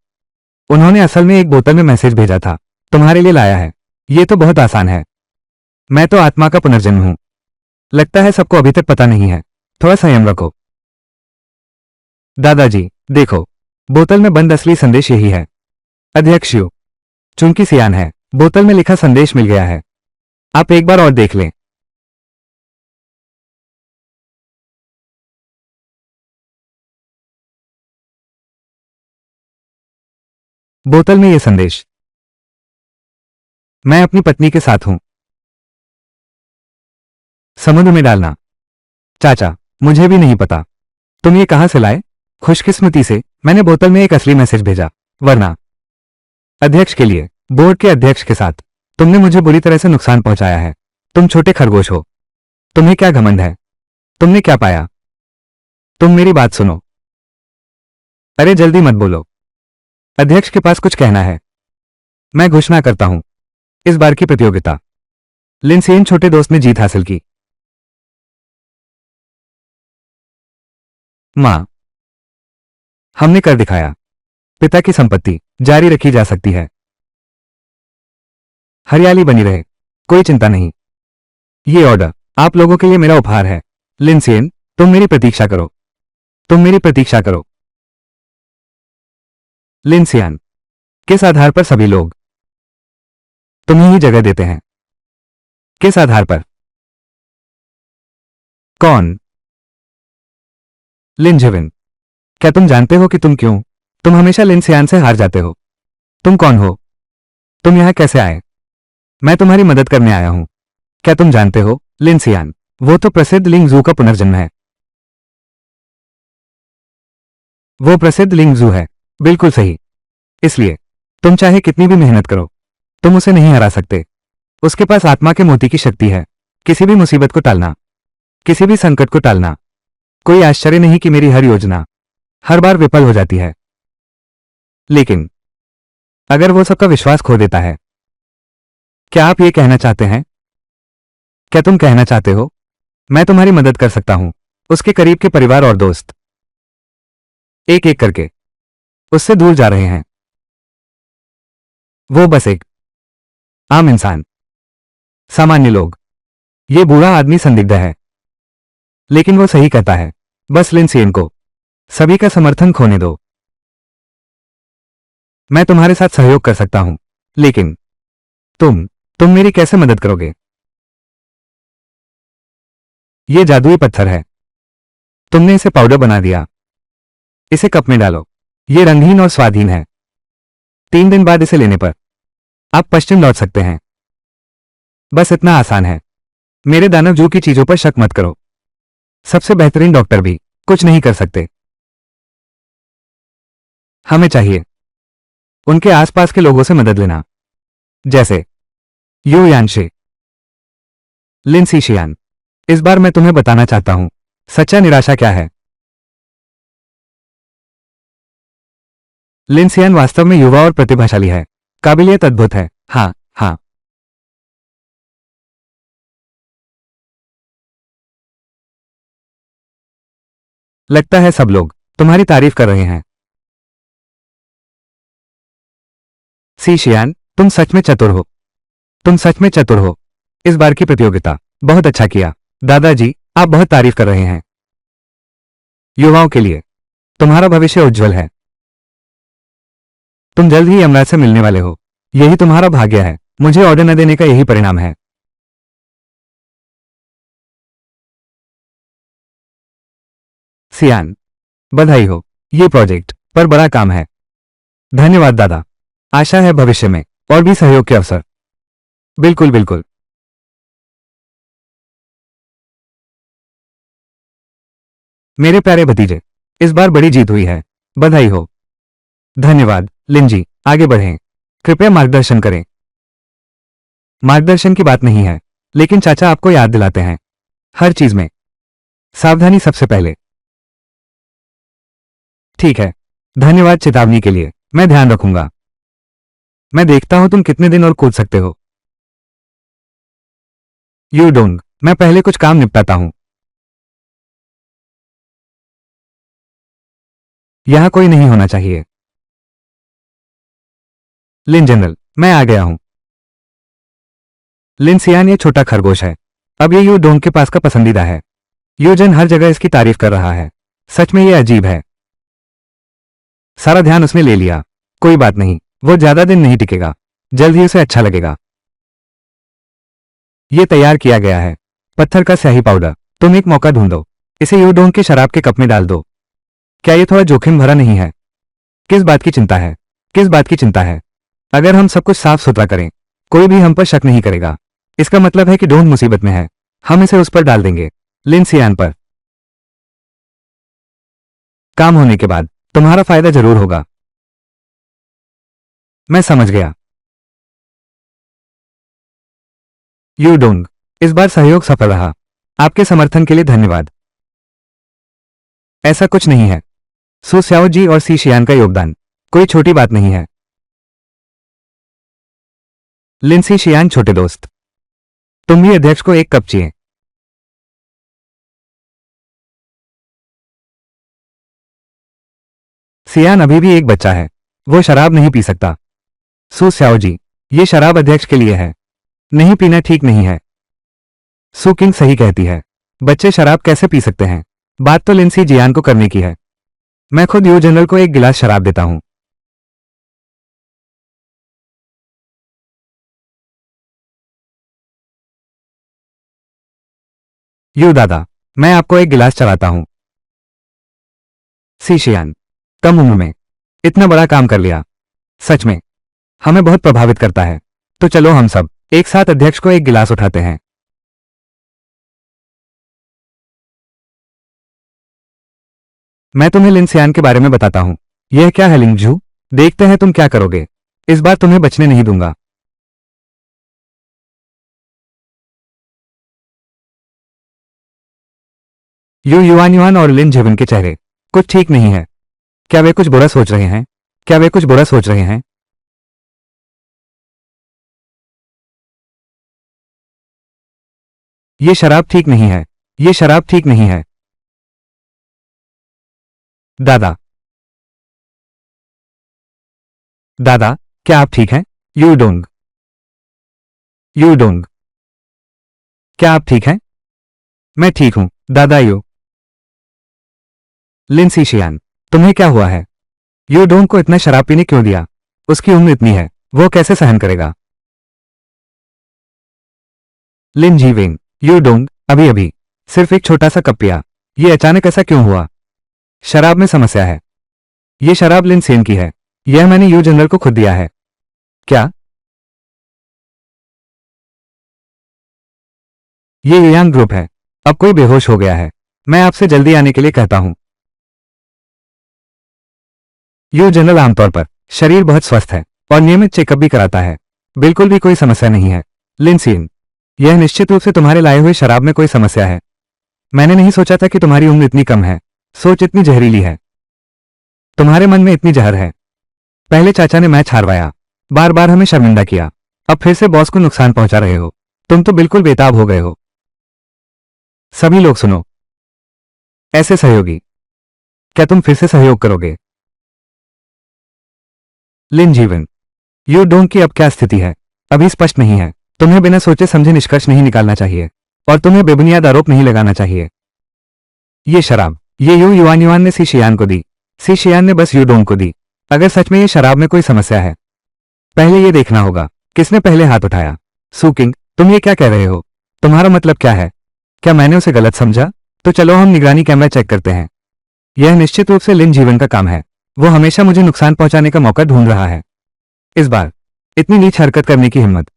A: उन्होंने असल में एक बोतल में मैसेज भेजा था, तुम्हारे लिए लाया है। ये तो बहुत आसान है। मैं तो आत्मा का पुनर्जन्म हूं। लगता है सबको अभी तक पता नहीं है। थोड़ा संयम रखो। दादाजी, देखो, बोतल में बंद असली संदेश यही है। अध्यक्ष यू, चूंकि सियान है, बोतल में लिखा संदेश मिल गया है। आप एक बार और देख लें। बोतल में यह संदेश। मैं अपनी पत्नी के साथ हूं। समुद्र में डालना। चाचा, मुझे भी नहीं पता। तुम ये कहां से लाए? खुशकिस्मती से मैंने बोतल में एक असली मैसेज भेजा, वरना अध्यक्ष के लिए, बोर्ड के अध्यक्ष के साथ तुमने मुझे बुरी तरह से नुकसान पहुंचाया है। तुम छोटे खरगोश हो। तुम्हें क्या घमंड है? तुमने क्या पाया? तुम मेरी बात सुनो। अरे जल्दी मत बोलो, अध्यक्ष के पास कुछ कहना है। मैं घोषणा करता हूं, इस बार की प्रतियोगिता लिनसेन छोटे दोस्त ने जीत हासिल की। मां, हमने कर दिखाया। पिता की संपत्ति जारी रखी जा सकती है। हरियाली बनी रहे, कोई चिंता नहीं। ये ऑर्डर आप लोगों के लिए मेरा उपहार है। लिनसेन, तुम मेरी प्रतीक्षा करो, तुम मेरी प्रतीक्षा करो। लिनसियान, किस आधार पर सभी लोग तुम्हें ही जगह देते हैं? किस आधार पर? कौन? लिनजेविन, क्या तुम जानते हो कि तुम हमेशा लिनसियान से हार जाते हो? तुम कौन हो? तुम यहां कैसे आए? मैं तुम्हारी मदद करने आया हूं। क्या तुम जानते हो, लिनसियान, वो तो प्रसिद्ध लिंग जू का पुनर्जन्म है। वो प्रसिद्ध लिंग जू है। बिल्कुल सही। इसलिए तुम चाहे कितनी भी मेहनत करो, तुम उसे नहीं हरा सकते। उसके पास आत्मा के मोती की शक्ति है, किसी भी मुसीबत को टालना, किसी भी संकट को टालना। कोई आश्चर्य नहीं कि मेरी हर योजना हर बार विफल हो जाती है। लेकिन अगर वो सबका विश्वास खो देता है, क्या आप ये कहना चाहते हैं? क्या तुम कहना चाहते हो मैं तुम्हारी मदद कर सकता हूं? उसके करीब के परिवार और दोस्त एक एक करके उससे दूर जा रहे हैं। वो बस एक आम इंसान, सामान्य लोग। ये बूढ़ा आदमी संदिग्ध है, लेकिन वो सही कहता है। बस लिनसेन को सभी का समर्थन खोने दो। मैं तुम्हारे साथ सहयोग कर सकता हूं, लेकिन तुम मेरी कैसे मदद करोगे? ये जादुई पत्थर है। तुमने इसे पाउडर बना दिया। इसे कप में डालो। ये रंगहीन और स्वादहीन है। 3 दिन बाद इसे लेने पर आप पश्चिम लौट सकते हैं। बस इतना आसान है। मेरे दानवजू की चीजों पर शक मत करो। सबसे बेहतरीन डॉक्टर भी कुछ नहीं कर सकते। हमें चाहिए उनके आसपास के लोगों से मदद लेना, जैसे यू यानशे, लिन सीशियान, इस बार मैं तुम्हें बताना चाहता हूं सच्चा निराशा क्या है। लिन सियान वास्तव में युवा और प्रतिभाशाली है। काबिलियत अद्भुत है। हाँ हाँ। लगता है सब लोग तुम्हारी तारीफ कर रहे हैं। सी शियान, तुम सच में चतुर हो। तुम सच में चतुर हो। इस बार की प्रतियोगिता बहुत अच्छा किया। दादाजी, आप बहुत तारीफ कर रहे हैं। युवाओं के लिए तुम्हारा भविष्य उज्जवल है। तुम जल्द ही यमराज से मिलने वाले हो। यही तुम्हारा भाग्य है। मुझे ऑर्डर न देने का यही परिणाम है। सियान, बधाई हो। ये प्रोजेक्ट पर बड़ा काम है। धन्यवाद दादा। आशा है भविष्य में और भी सहयोग के अवसर। बिल्कुल बिल्कुल। मेरे प्यारे भतीजे, इस बार बड़ी जीत हुई है। बधाई हो। धन्यवाद लिन जी। आगे बढ़ें। कृपया मार्गदर्शन करें। मार्गदर्शन की बात नहीं है, लेकिन चाचा आपको याद दिलाते हैं हर चीज में सावधानी सबसे पहले। ठीक है। धन्यवाद चेतावनी के लिए। मैं ध्यान रखूंगा। मैं देखता हूं तुम कितने दिन और कूद सकते हो। यू डोंग, मैं पहले कुछ काम निपटाता हूं। यहां कोई नहीं होना चाहिए। लिन जनरल, मैं आ गया हूं। लिन सियान ये छोटा खरगोश है। अब ये यू डोंग के पास का पसंदीदा है। यू जन हर जगह इसकी तारीफ कर रहा है। सच में ये अजीब है। सारा ध्यान उसने ले लिया। कोई बात नहीं, वो ज्यादा दिन नहीं टिकेगा। जल्द ही उसे अच्छा लगेगा। ये तैयार किया गया है। पत्थर का स्याही पाउडर। तुम एक मौका ढूंढो। इसे यू डोंग के शराब के कप में डाल दो। क्या ये थोड़ा जोखिम भरा नहीं है? किस बात की चिंता है? किस बात की चिंता है? अगर हम सब कुछ साफ सुथरा करें, कोई भी हम पर शक नहीं करेगा। इसका मतलब है कि डोंग मुसीबत में है। हम इसे उस पर डाल देंगे। लिन सियान पर काम होने के बाद तुम्हारा फायदा जरूर होगा। मैं समझ गया। यू डोंग, इस बार सहयोग सफल रहा। आपके समर्थन के लिए धन्यवाद। ऐसा कुछ नहीं है। सु स्याओ जी और सी शियान का योगदान कोई छोटी बात नहीं है। लिन सी शियान छोटे दोस्त, तुम भी अध्यक्ष को एक कप चाहिए। सियान अभी भी एक बच्चा है। वो शराब नहीं पी सकता। सु स्याओ जी, ये शराब अध्यक्ष के लिए है। नहीं पीना ठीक नहीं है। सु किंग सही कहती है। बच्चे शराब कैसे पी सकते हैं? बात तो लिन सी जियान को करने की है। मैं खुद यू जनरल को एक गिलास शराब देता हूं। यू दादा, मैं आपको एक गिलास चलाता हूं। सी शियान, कम उम्र में इतना बड़ा काम कर लिया। सच में हमें बहुत प्रभावित करता है। तो चलो हम सब एक साथ अध्यक्ष को एक गिलास उठाते हैं। मैं तुम्हें लिन सियान के बारे में बताता हूं। यह क्या है लिंगजू? देखते हैं तुम क्या करोगे। इस बार तुम्हें बचने नहीं दूंगा। यू युआन युआन और लिन जेवन के चेहरे कुछ ठीक नहीं है। क्या वे कुछ बुरा सोच रहे हैं? क्या वे कुछ बुरा सोच रहे हैं? ये शराब ठीक नहीं है। ये शराब ठीक नहीं है। दादा, दादा, क्या आप ठीक हैं? यू डोंग, यू डोंग, क्या आप ठीक हैं? मैं ठीक हूं दादा। यू लिन सी शियान, तुम्हें क्या हुआ है? यू डोंग को इतना शराब पीने क्यों दिया? उसकी उम्र इतनी है, वो कैसे सहन करेगा? लिन जी वेंग, यू डोंग अभी अभी सिर्फ एक छोटा सा कप पिया। ये अचानक ऐसा क्यों हुआ? शराब में समस्या है। ये शराब लिन सेन की है। यह मैंने यू जनरल को खुद दिया है। क्या? ये यांग ग्रुप है। अब कोई बेहोश हो गया है। मैं आपसे जल्दी आने के लिए कहता हूं। यू जनरल आमतौर पर शरीर बहुत स्वस्थ है और नियमित चेकअप भी कराता है। बिल्कुल भी कोई समस्या नहीं है। लिन सेन, यह निश्चित रूप से तुम्हारे लाए हुए शराब में कोई समस्या है। मैंने नहीं सोचा था कि तुम्हारी उम्र इतनी कम है, सोच इतनी जहरीली है, तुम्हारे मन में इतनी जहर है। पहले चाचा ने मैच हारवाया, बार बार हमें शर्मिंदा किया, अब फिर से बॉस को नुकसान पहुंचा रहे हो। तुम तो बिल्कुल बेताब हो गए हो। सभी लोग सुनो, ऐसे सहयोगी, क्या तुम फिर से सहयोग करोगे? लिन जीवन, यू डोंग की अब क्या स्थिति है अभी स्पष्ट नहीं है। तुम्हें बिना सोचे समझे निष्कर्ष नहीं निकालना चाहिए और तुम्हें बेबुनियाद आरोप नहीं लगाना चाहिए। ये शराब, ये युआन युआन ने सी शियान को दी, सी शियान ने बस यू डोंग को दी। अगर सच में ये शराब में कोई समस्या है, पहले ये देखना होगा किसने पहले हाथ उठाया। सुकिंग, तुम ये क्या कह रहे हो? तुम्हारा मतलब क्या है? क्या मैंने उसे गलत समझा? तो चलो हम निगरानी कैमरा चेक करते हैं। यह निश्चित रूप से लिन जीवन का काम है। वो हमेशा मुझे नुकसान पहुंचाने का मौका ढूंढ रहा है। इस बार इतनी नीच हरकत करने की हिम्मत।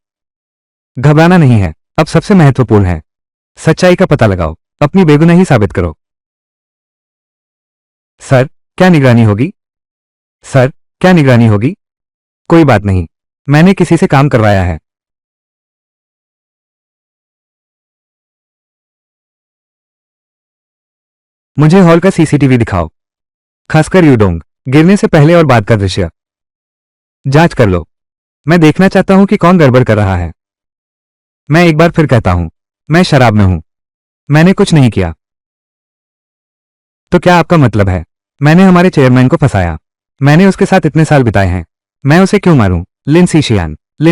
A: घबराना नहीं है, अब सबसे महत्वपूर्ण है सच्चाई का पता लगाओ, अपनी बेगुनाही साबित करो। सर, क्या निगरानी होगी? सर, क्या निगरानी होगी? कोई बात नहीं, मैंने किसी से काम करवाया है। मुझे हॉल का सीसीटीवी दिखाओ, खासकर यूडोंग गिरने से पहले और बाद का दृश्य। जांच कर लो, मैं देखना चाहता हूं कि कौन गड़बड़ कर रहा है। मैं एक बार फिर कहता हूं, मैं शराब में हूं, मैंने कुछ नहीं किया। तो क्या आपका मतलब है मैंने हमारे चेयरमैन को फंसाया? मैंने उसके साथ इतने साल बिताए हैं, मैं उसे क्यों मारूं? लिन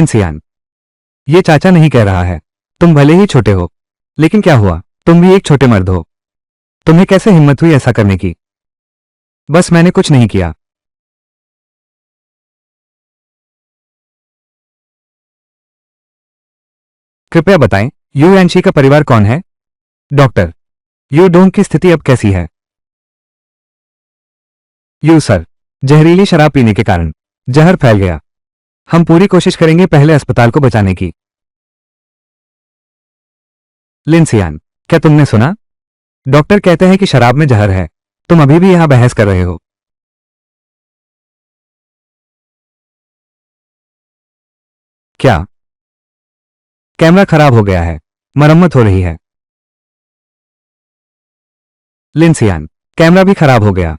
A: सियान, ये चाचा नहीं कह रहा है। तुम भले ही छोटे हो, लेकिन क्या हुआ, तुम भी एक छोटे मर्द हो। तुम्हें कैसे हिम्मत हुई ऐसा करने की? बस मैंने कुछ नहीं किया। कृपया बताएं, यू एनशी का परिवार कौन है? डॉक्टर, यू डोंग की स्थिति अब कैसी है? यू सर, जहरीली शराब पीने के कारण जहर फैल गया। हम पूरी कोशिश करेंगे पहले अस्पताल को बचाने की। लिनसियान, क्या तुमने सुना? डॉक्टर कहते हैं कि शराब में जहर है। तुम अभी भी यहां बहस कर रहे हो। क्या? कैमरा खराब हो गया है, मरम्मत हो रही है। लिनसियान, कैमरा भी खराब हो गया।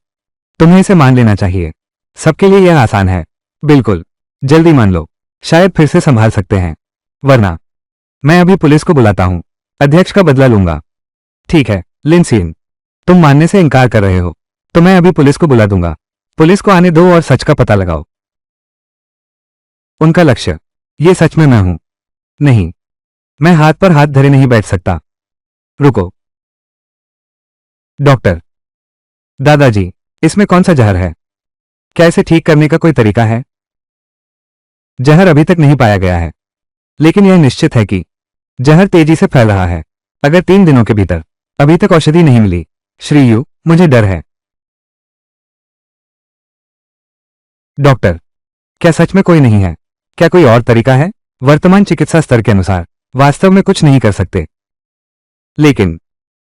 A: तुम्हें इसे मान लेना चाहिए, सबके लिए यह आसान है। बिल्कुल, जल्दी मान लो, शायद फिर से संभाल सकते हैं। वरना मैं अभी पुलिस को बुलाता हूं, अध्यक्ष का बदला लूंगा। ठीक है लिनसियन, तुम मानने से इनकार कर रहे हो, तो मैं अभी पुलिस को बुला दूंगा। पुलिस को आने दो और सच का पता लगाओ। उनका लक्ष्य, ये सच में मैं हूं। नहीं, मैं हाथ पर हाथ धरे नहीं बैठ सकता। रुको। डॉक्टर, दादाजी, इसमें कौन सा जहर है? क्या इसे ठीक करने का कोई तरीका है? जहर अभी तक नहीं पाया गया है, लेकिन यह निश्चित है कि जहर तेजी से फैल रहा है। अगर 3 दिनों के भीतर अभी तक औषधि नहीं मिली, श्री यू, मुझे डर है। डॉक्टर, क्या सच में कोई नहीं है? क्या कोई और तरीका है? वर्तमान चिकित्सा स्तर के अनुसार वास्तव में कुछ नहीं कर सकते, लेकिन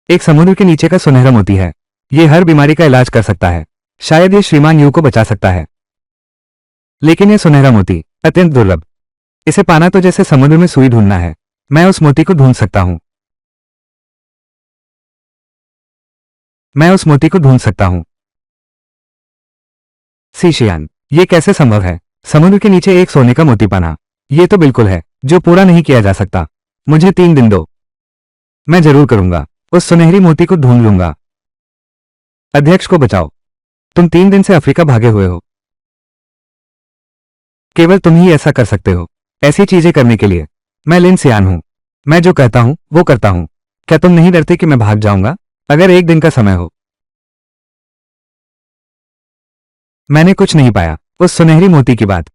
A: एक समुद्र के नीचे का सुनहरा मोती है। ये हर बीमारी का इलाज कर सकता है। शायद ये श्रीमान यू को बचा सकता है, लेकिन यह सुनहरा मोती अत्यंत दुर्लभ। इसे पाना तो जैसे समुद्र में सुई ढूंढना है। मैं उस मोती को ढूंढ सकता हूं। मैं उस मोती को ढूंढ सकता हूं। सीशियान, ये कैसे संभव है? समुद्र के नीचे एक सोने का मोती पाना, ये तो बिल्कुल है जो पूरा नहीं किया जा सकता। मुझे 3 दिन दो, मैं जरूर करूंगा। उस सुनहरी मोती को ढूंढ लूंगा। अध्यक्ष को बचाओ। तुम 3 दिन से अफ्रीका भागे हुए हो। केवल तुम ही ऐसा कर सकते हो, ऐसी चीजें करने के लिए। मैं लिन सियान हूं, मैं जो कहता हूं वो करता हूं। क्या तुम नहीं डरते कि मैं भाग जाऊंगा अगर 1 दिन का समय हो? मैंने कुछ नहीं पाया उस सुनहरी मोती की बात।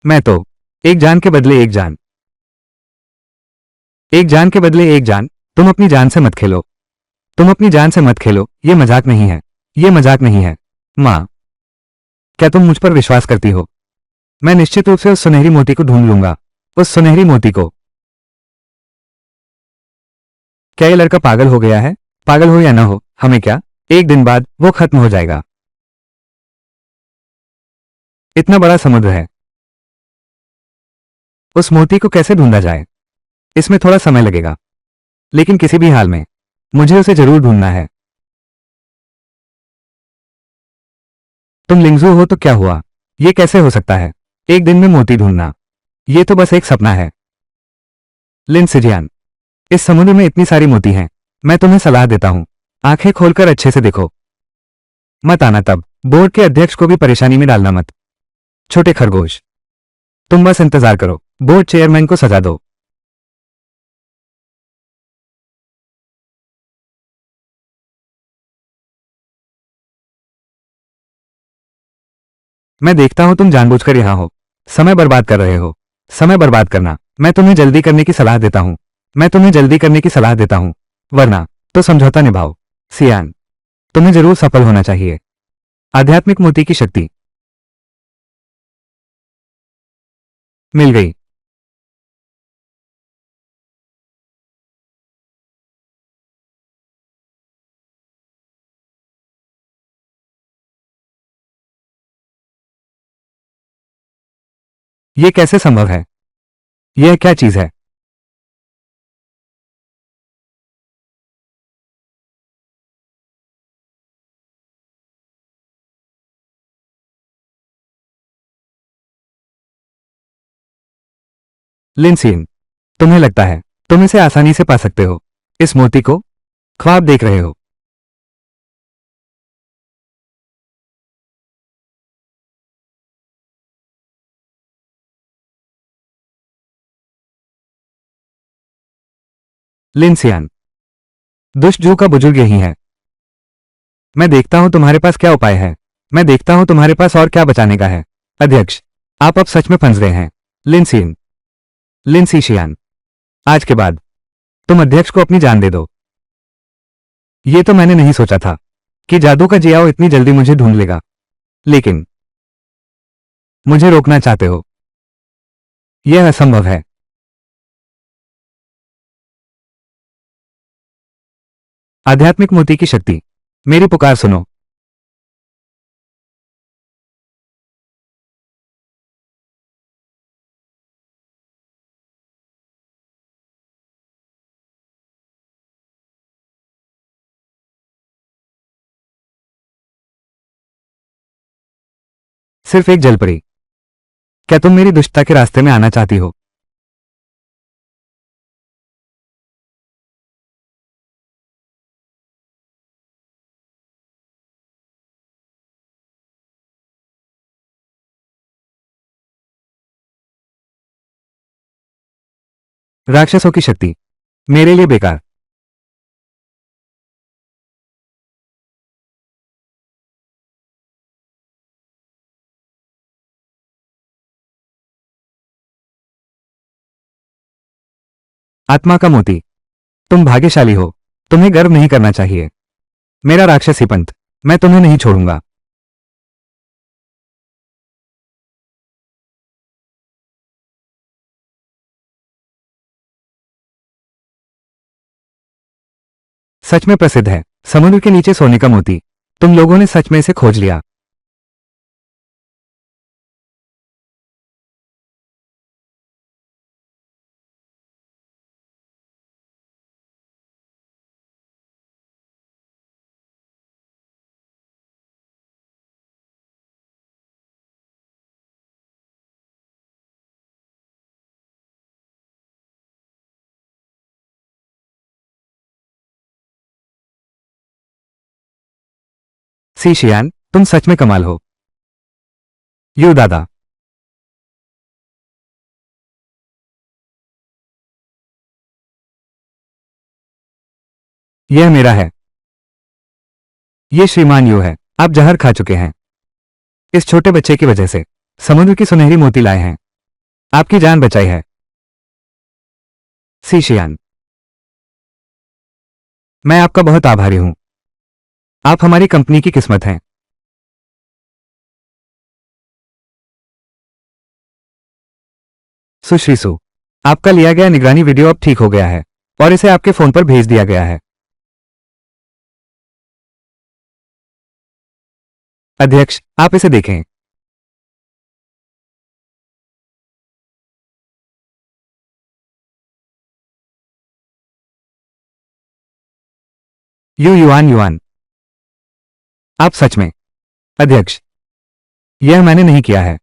A: मैं तो एक जान के बदले एक जान, एक जान के बदले एक जान। तुम अपनी जान से मत खेलो, तुम अपनी जान से मत खेलो। ये मजाक नहीं है, ये मजाक नहीं है। माँ, क्या तुम मुझ पर विश्वास करती हो? मैं निश्चित रूप से उस सुनहरी मोती को ढूंढ लूंगा, उस सुनहरी मोती को। क्या ये लड़का पागल हो गया है? पागल हो या ना हो, हमें क्या? 1 दिन बाद वो खत्म हो जाएगा। इतना बड़ा समुद्र है, उस मोती को कैसे ढूंढा जाए? इसमें थोड़ा समय लगेगा, लेकिन किसी भी हाल में मुझे उसे जरूर ढूंढना है। तुम लिंगजू हो तो क्या हुआ? ये कैसे हो सकता है? एक दिन में मोती ढूंढना, ये तो बस एक सपना है। लिन सिजियान, इस समुद्र में इतनी सारी मोती हैं। मैं तुम्हें सलाह देता हूं, आंखें खोलकर अच्छे से देखो। मत आना तब, बोर्ड के अध्यक्ष को भी परेशानी में डालना मत। छोटे खरगोश, तुम बस इंतजार करो, बोर्ड चेयरमैन को सजा दो। मैं देखता हूं तुम जानबूझकर यहां हो, समय बर्बाद कर रहे हो। समय बर्बाद करना, मैं तुम्हें जल्दी करने की सलाह देता हूं। मैं तुम्हें जल्दी करने की सलाह देता हूं, वरना तो समझौता निभाओ। सियान, तुम्हें जरूर सफल होना चाहिए। आध्यात्मिक मोती की शक्ति मिल गई। यह कैसे संभव है? यह क्या चीज है? लिनसीन, तुम्हें लगता है तुम इसे आसानी से पा सकते हो? इस मोती को ख्वाब देख रहे हो? लिनसियान, दुष्ट जू का बुजुर्ग यही है। मैं देखता हूं तुम्हारे पास क्या उपाय है। मैं देखता हूं तुम्हारे पास और क्या बचाने का है। अध्यक्ष, आप अब सच में फंस गए हैं। लिनसीन, लिनसीशियान, आज के बाद तुम अध्यक्ष को अपनी जान दे दो। ये तो मैंने नहीं सोचा था कि जादू का जियाओ इतनी जल्दी मुझे ढूंढ लेगा। लेकिन मुझे रोकना चाहते हो? यह असंभव है। आध्यात्मिक मोती की शक्ति, मेरी पुकार सुनो। सिर्फ एक जलपरी, क्या तुम मेरी दुष्टता के रास्ते में आना चाहती हो? राक्षसों की शक्ति, मेरे लिए बेकार। आत्मा का मोती, तुम भाग्यशाली हो। तुम्हें गर्व नहीं करना चाहिए। मेरा राक्षसी पंथ, मैं तुम्हें नहीं छोड़ूंगा। सच में प्रसिद्ध है, समुद्र के नीचे सोने का मोती। तुम लोगों ने सच में इसे खोज लिया। सी शियान, तुम सच में कमाल हो। यू दादा, यह मेरा है। ये श्रीमान यू है। आप जहर खा चुके हैं। इस छोटे बच्चे की वजह से समुद्र की सुनहरी मोती लाए हैं। आपकी जान बचाई है। सी शियान, मैं आपका बहुत आभारी हूं। आप हमारी कंपनी की किस्मत हैं। सुश्री सु, आपका लिया गया निगरानी वीडियो अब ठीक हो गया है और इसे आपके फोन पर भेज दिया गया है। अध्यक्ष, आप इसे देखें। Yuan yuan. आप सच में? अध्यक्ष, यह मैंने नहीं किया है।